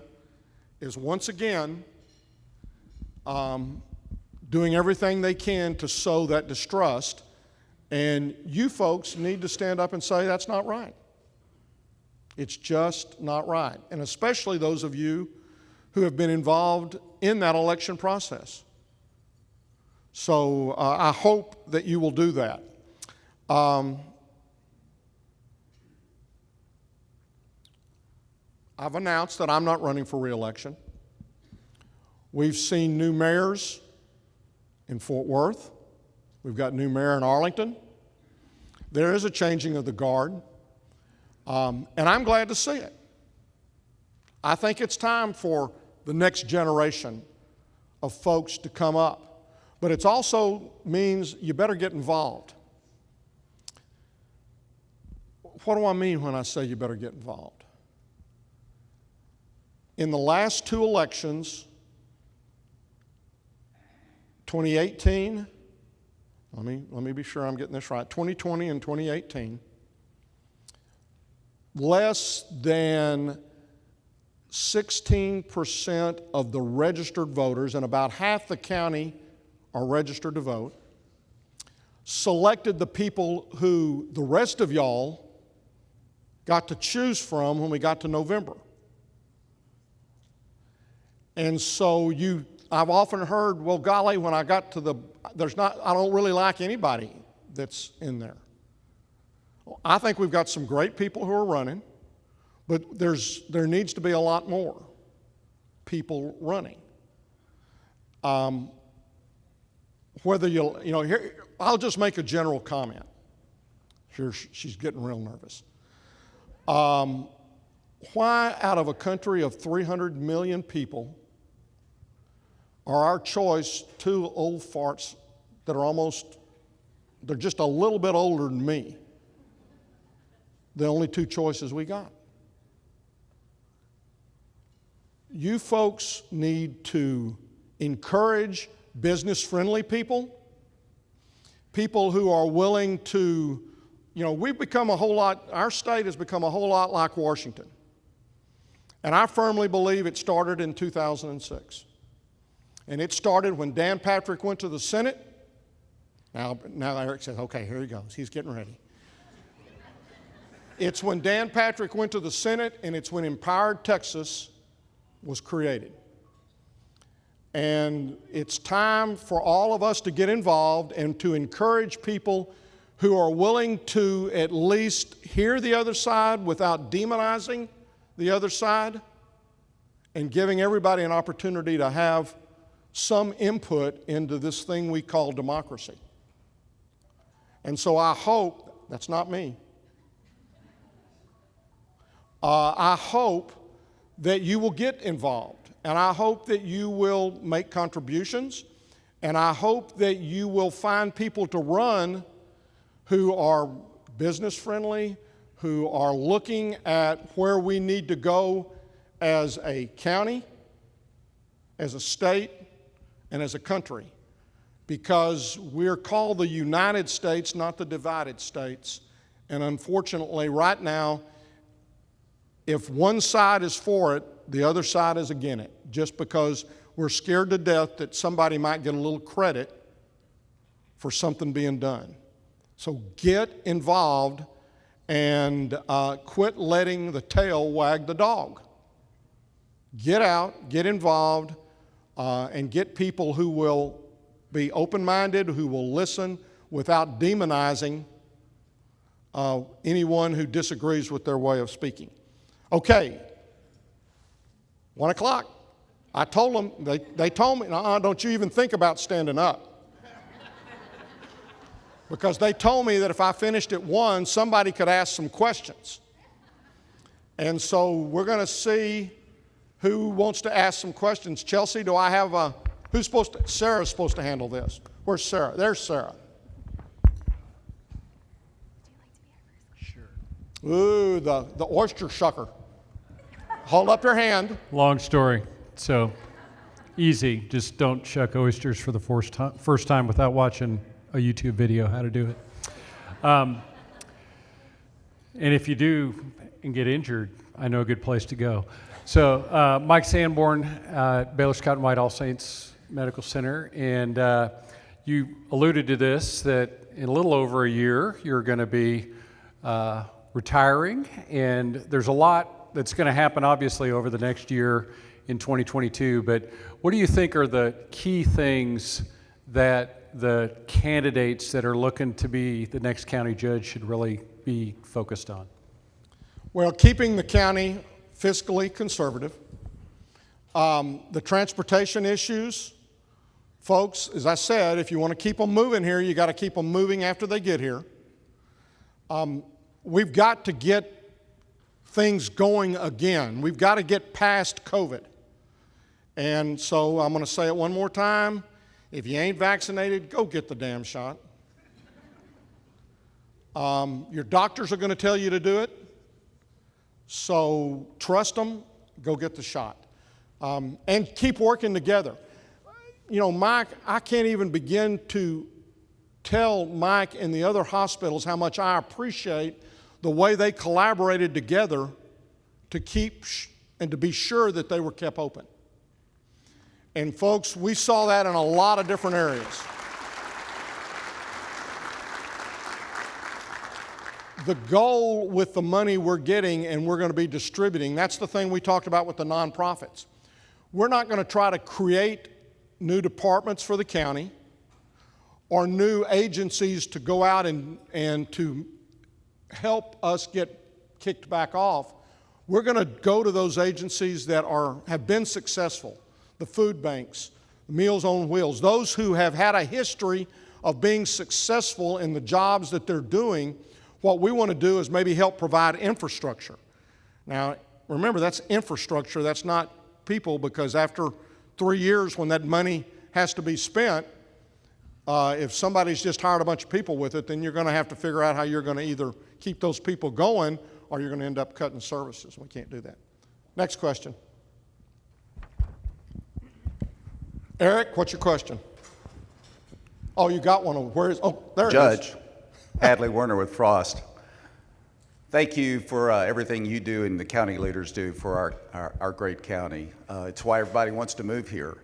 is once again doing everything they can to sow that distrust. And you folks need to stand up and say, that's not right. It's just not right. And especially those of you who have been involved in that election process. So I hope that you will do that. I've announced that I'm not running for re-election. We've seen new mayors in Fort Worth. We've got a new mayor in Arlington. There is a changing of the guard, and I'm glad to see it. I think it's time for the next generation of folks to come up, but it also means you better get involved. What do I mean when I say you better get involved? In the last two elections, 2018 let me be sure I'm getting this right, 2020 and 2018, less than 16% of the registered voters, and about half the county are registered to vote, selected the people who the rest of y'all got to choose from when we got to November. And so I've often heard, well, golly, when I got to I don't really like anybody that's in there. Well, I think we've got some great people who are running, but there needs to be a lot more people running. Whether here, I'll just make a general comment. Here, she's getting real nervous. Why, out of a country of 300 million people, are our choice two old farts that are they're just a little bit older than me, the only two choices we got? You folks need to encourage business-friendly people who are willing to, we've become our state has become a whole lot like Washington. And I firmly believe it started in 2006. And it started when Dan Patrick went to the Senate. Now Eric says, okay, here he goes. He's getting ready. It's when Dan Patrick went to the Senate, and it's when Empowered Texas was created. And it's time for all of us to get involved and to encourage people who are willing to at least hear the other side without demonizing the other side, and giving everybody an opportunity to have some input into this thing we call democracy. And so I hope, that's not me, I hope that you will get involved, and I hope that you will make contributions, and I hope that you will find people to run who are business friendly, who are looking at where we need to go as a county, as a state, and as a country. Because we're called the United States, not the divided states. And unfortunately, right now, if one side is for it, the other side is against it, just because we're scared to death that somebody might get a little credit for something being done. So get involved and quit letting the tail wag the dog. Get out, get involved, and get people who will be open-minded, who will listen without demonizing anyone who disagrees with their way of speaking. Okay, 1 o'clock. I told them, they told me, don't you even think about standing up. Because they told me that if I finished at 1, somebody could ask some questions. And so we're going to see who wants to ask some questions. Chelsea, do I have Sarah's supposed to handle this. Where's Sarah? There's Sarah. Sure. Ooh, the oyster shucker. Hold up your hand. Long story. So easy. Just don't shuck oysters for the first time without watching a YouTube video how to do it. And if you do and get injured, I know a good place to go. So Mike Sanborn, Baylor Scott and White All Saints Medical Center, and you alluded to this, that in a little over a year you're going to be retiring, and there's a lot that's going to happen obviously over the next year in 2022, but what do you think are the key things that the candidates that are looking to be the next county judge should really be focused on? Well, keeping the county fiscally conservative. The transportation issues, folks, as I said, if you want to keep them moving here, you got to keep them moving after they get here. We've got to get things going again. We've got to get past COVID. And so I'm going to say it one more time. If you ain't vaccinated, go get the damn shot. Your doctors are going to tell you to do it. So trust them, go get the shot. And keep working together. Mike, I can't even begin to tell Mike and the other hospitals how much I appreciate the way they collaborated together to keep and to be sure that they were kept open. And folks, we saw that in a lot of different areas. The goal with the money we're getting and we're going to be distributing, that's the thing we talked about with the nonprofits. We're not going to try to create new departments for the county or new agencies to go out and to help us get kicked back off. We're going to go to those agencies that have been successful, the food banks, Meals on Wheels, those who have had a history of being successful in the jobs that they're doing. What we want to do is maybe help provide infrastructure. Now, remember, that's infrastructure, that's not people, because after 3 years when that money has to be spent, if somebody's just hired a bunch of people with it, then you're going to have to figure out how you're going to either keep those people going or you're going to end up cutting services. We can't do that. Next question. Eric, what's your question? Oh, you got one. Where is? Oh, there it is. Judge Hadley Werner with Frost. Thank you for everything you do and the county leaders do for our great county. It's why everybody wants to move here,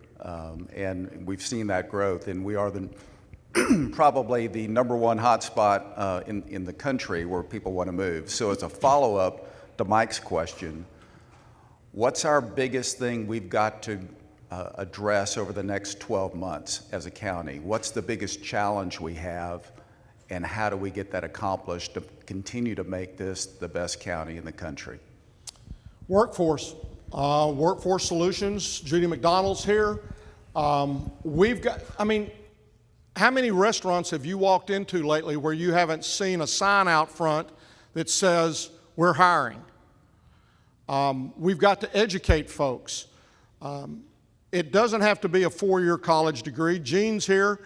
and we've seen that growth, and we are probably the #1 hotspot in the country where people want to move. So as a follow-up to Mike's question, what's our biggest thing we've got to address over the next 12 months as a county? What's the biggest challenge we have, and how do we get that accomplished to continue to make this the best county in the country? Workforce. Workforce Solutions. Judy McDonald's here. We've got, how many restaurants have you walked into lately where you haven't seen a sign out front that says, we're hiring? We've got to educate folks. It doesn't have to be a 4-year college degree. Gene's here.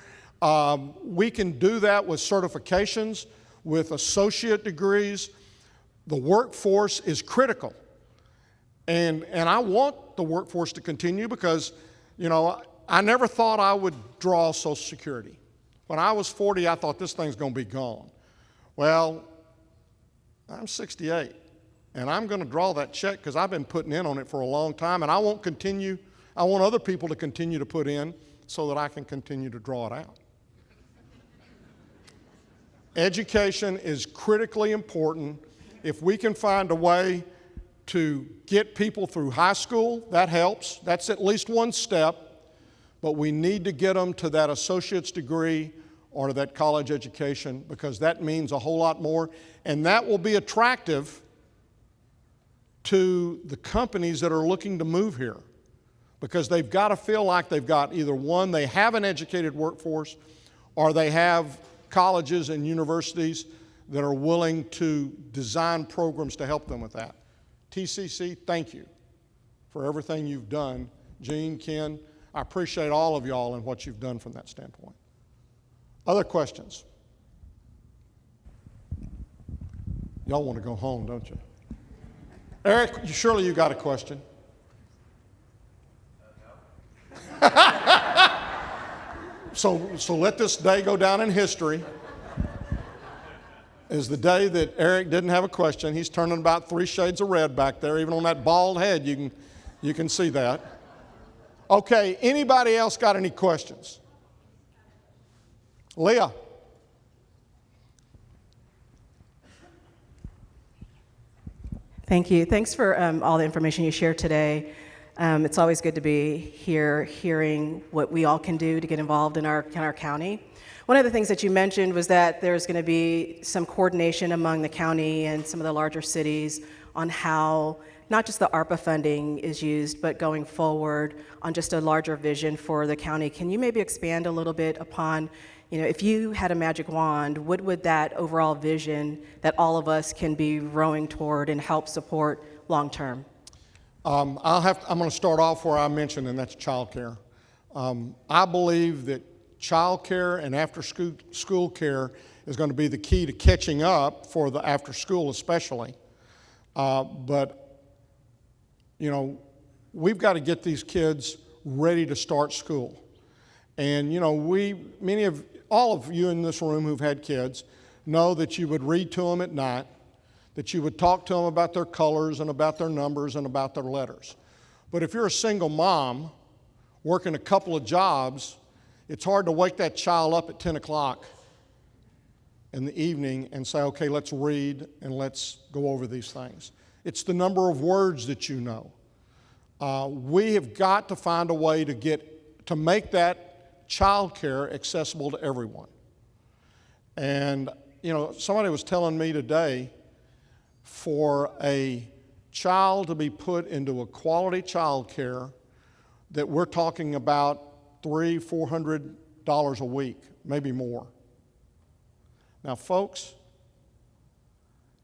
We can do that with certifications, with associate degrees. The workforce is critical. And I want the workforce to continue because, I never thought I would draw Social Security. When I was 40, I thought this thing's going to be gone. Well, I'm 68, and I'm going to draw that check because I've been putting in on it for a long time, and I want other people to continue to put in so that I can continue to draw it out. Education is critically important. If we can find a way to get people through high school, that helps. That's at least one step. But we need to get them to that associate's degree or to that college education because that means a whole lot more. And that will be attractive to the companies that are looking to move here because they've got to feel like they've got either one, they have an educated workforce, or they have colleges and universities that are willing to design programs to help them with that. TCC, thank you for everything you've done. Gene, Ken, I appreciate all of y'all and what you've done from that standpoint. Other questions? Y'all want to go home, don't you? Eric, surely you got a question. So let this day go down in history as the day that Eric didn't have a question. He's turning about 3 shades of red back there. Even on that bald head, you can see that. Okay, anybody else got any questions? Leah. Thank you. Thanks for all the information you shared today. It's always good to be here hearing what we all can do to get involved in our county. One of the things that you mentioned was that there's going to be some coordination among the county and some of the larger cities on how not just the ARPA funding is used, but going forward on just a larger vision for the county. Can you maybe expand a little bit upon, if you had a magic wand, what would that overall vision that all of us can be rowing toward and help support long term? I'm going to start off where I mentioned, and that's child care. I believe that child care and after school care is going to be the key to catching up for the after school especially. But we've got to get these kids ready to start school. And all of you in this room who've had kids know that you would read to them at night, that you would talk to them about their colors and about their numbers and about their letters. But if you're a single mom working a couple of jobs, it's hard to wake that child up at 10 o'clock in the evening and say, okay, let's read and let's go over these things. It's the number of words that you know. We have got to find a way to make that child care accessible to everyone. And, somebody was telling me today, for a child to be put into a quality child care, that we're talking about $300-400 a week, maybe more. Now, folks,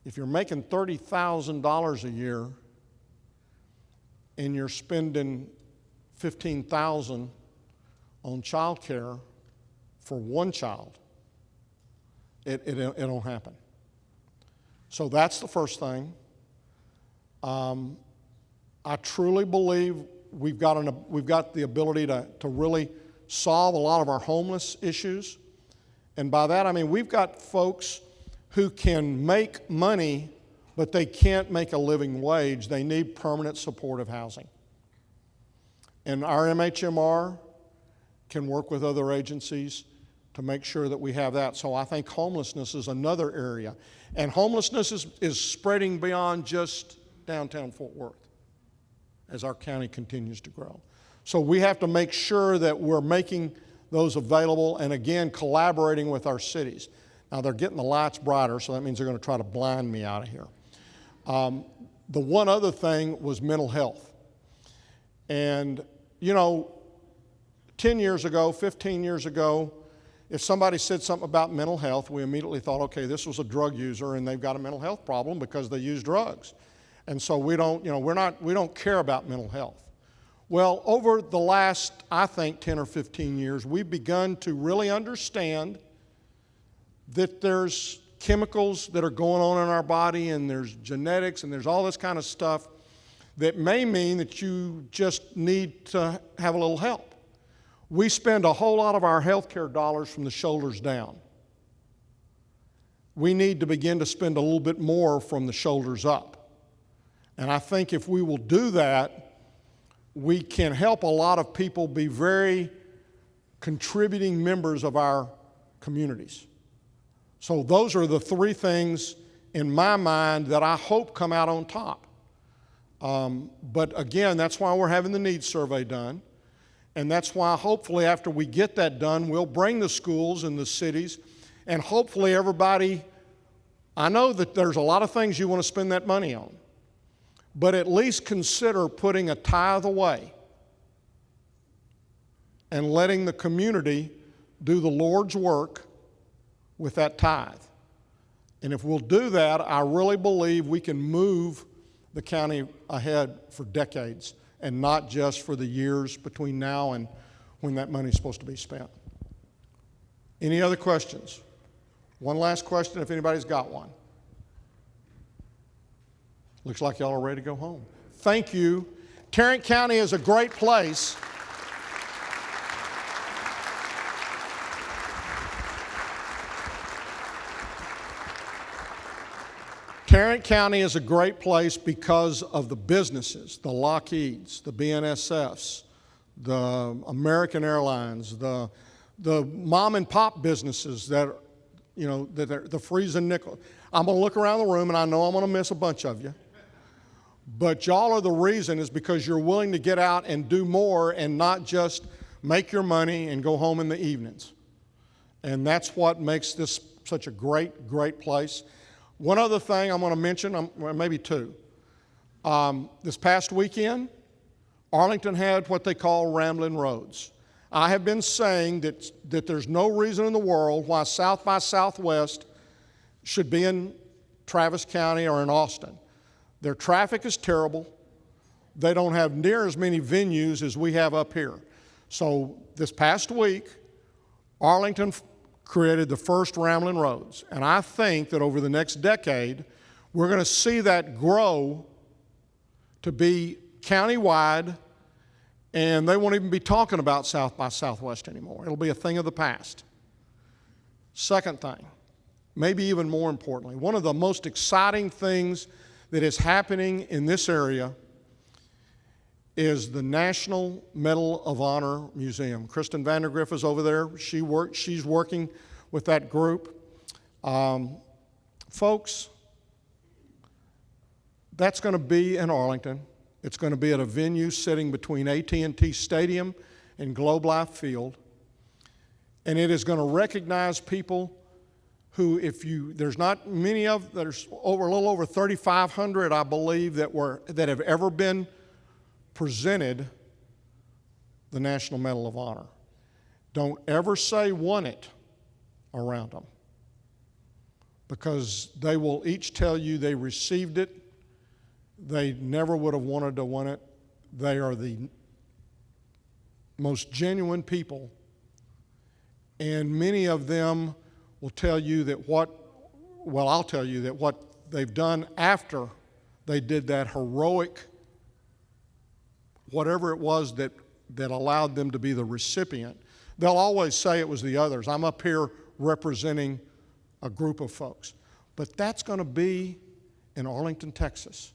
if you're making $30,000 a year and you're spending $15,000 on child care for one child, it don't happen. So that's the first thing. I truly believe we've got the ability to really solve a lot of our homeless issues. And by that I mean we've got folks who can make money, but they can't make a living wage. They need permanent supportive housing. And our MHMR can work with other agencies to make sure that we have that. So I think homelessness is another area. And homelessness is spreading beyond just downtown Fort Worth as our county continues to grow. So we have to make sure that we're making those available and, again, collaborating with our cities. Now, they're getting the lights brighter, so that means they're going to try to blind me out of here. The one other thing was mental health. And, 10 years ago, 15 years ago, if somebody said something about mental health, we immediately thought, okay, this was a drug user and they've got a mental health problem because they use drugs. And so we don't care about mental health. Well, over the last, I think, 10 or 15 years, we've begun to really understand that there's chemicals that are going on in our body and there's genetics and there's all this kind of stuff that may mean that you just need to have a little help. We spend a whole lot of our healthcare dollars from the shoulders down. We need to begin to spend a little bit more from the shoulders up. And I think if we will do that, we can help a lot of people be very contributing members of our communities. So those are the three things in my mind that I hope come out on top. But again, that's why we're having the needs survey done. And that's why hopefully after we get that done, we'll bring the schools and the cities, and hopefully everybody, I know that there's a lot of things you want to spend that money on, but at least consider putting a tithe away and letting the community do the Lord's work with that tithe. And if we'll do that, I really believe we can move the county ahead for decades and not just for the years between now and when that money is supposed to be spent. Any other questions? One last question if anybody's got one. Looks like y'all are ready to go home. Thank you. Tarrant County is a great place. Tarrant County is a great place because of the businesses, the Lockheeds, the BNSFs, the American Airlines, the mom and pop businesses that are the Freeze and Nickel. I'm going to look around the room and I know I'm going to miss a bunch of you. But y'all are the reason is because you're willing to get out and do more and not just make your money and go home in the evenings. And that's what makes this such a great, great place. One other thing I'm going to mention, maybe two. This past weekend, Arlington had what they call Ramblin' Roads. I have been saying that there's no reason in the world why South by Southwest should be in Travis County or in Austin. Their traffic is terrible. They don't have near as many venues as we have up here. So this past week, Arlington created the first Ramblin' Roads. And I think that over the next decade, we're going to see that grow to be countywide and they won't even be talking about South by Southwest anymore. It'll be a thing of the past. Second thing, maybe even more importantly, one of the most exciting things that is happening in this area is the National Medal of Honor Museum. Kristen Vandergriff is over there. She's working with that group. Folks, that's going to be in Arlington. It's going to be at a venue sitting between AT&T Stadium and Globe Life Field. And it is going to recognize people who, there's not many of, there's a little over 3,500, I believe, that have ever been presented the National Medal of Honor. Don't ever say won it around them, because they will each tell you they received it. They never would have wanted to win it. They are the most genuine people, and many of them will tell you that I'll tell you that what they've done after they did that heroic, whatever it was that allowed them to be the recipient, they'll always say it was the others. I'm up here representing a group of folks. But that's going to be in Arlington, Texas.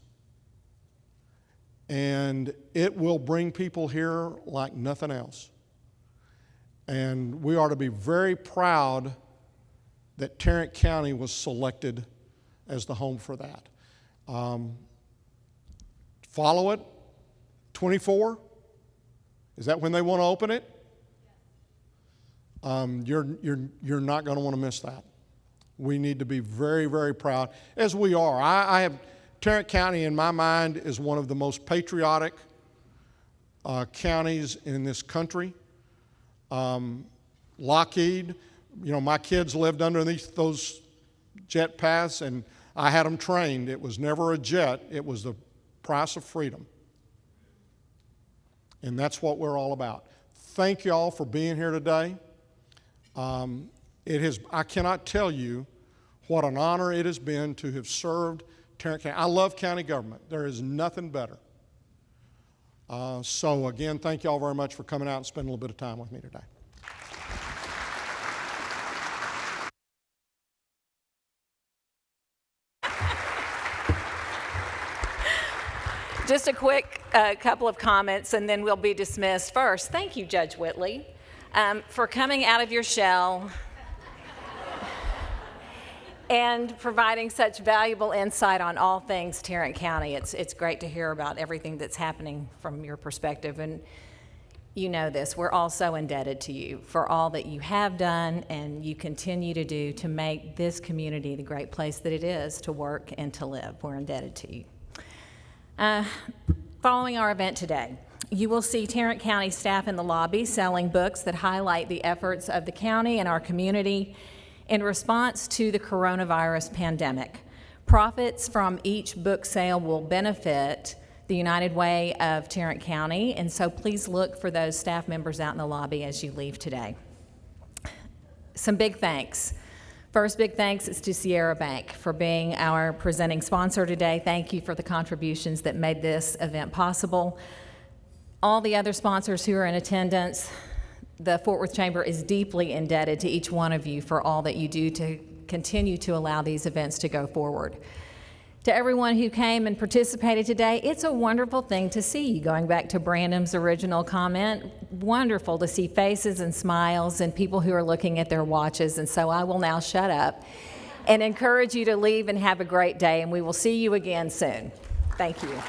And it will bring people here like nothing else. And we are to be very proud that Tarrant County was selected as the home for that. Follow it. 24? Is that when they want to open it? You're not going to want to miss that. We need to be very, very proud, as we are. I have Tarrant County, in my mind, is one of the most patriotic counties in this country. Lockheed, my kids lived underneath those jet paths, and I had them trained. It was never a jet. It was the price of freedom. And that's what we're all about. Thank you all for being here today. I cannot tell you what an honor it has been to have served Tarrant County. I love county government. There is nothing better. So again, thank you all very much for coming out and spending a little bit of time with me today. Just a quick couple of comments, and then we'll be dismissed. First, thank you, Judge Whitley, for coming out of your shell and providing such valuable insight on all things Tarrant County. It's great to hear about everything that's happening from your perspective, and you know this. We're all so indebted to you for all that you have done and you continue to do to make this community the great place that it is to work and to live. We're indebted to you. Following our event today, you will see Tarrant County staff in the lobby selling books that highlight the efforts of the county and our community in response to the coronavirus pandemic. Profits from each book sale will benefit the United Way of Tarrant County, and so please look for those staff members out in the lobby as you leave today. Some big thanks. First big thanks is to Sierra Bank for being our presenting sponsor today. Thank you for the contributions that made this event possible. All the other sponsors who are in attendance, the Fort Worth Chamber is deeply indebted to each one of you for all that you do to continue to allow these events to go forward. To everyone who came and participated today, it's a wonderful thing to see. Going back to Brandon's original comment, wonderful to see faces and smiles and people who are looking at their watches. And so I will now shut up and encourage you to leave and have a great day, and we will see you again soon. Thank you.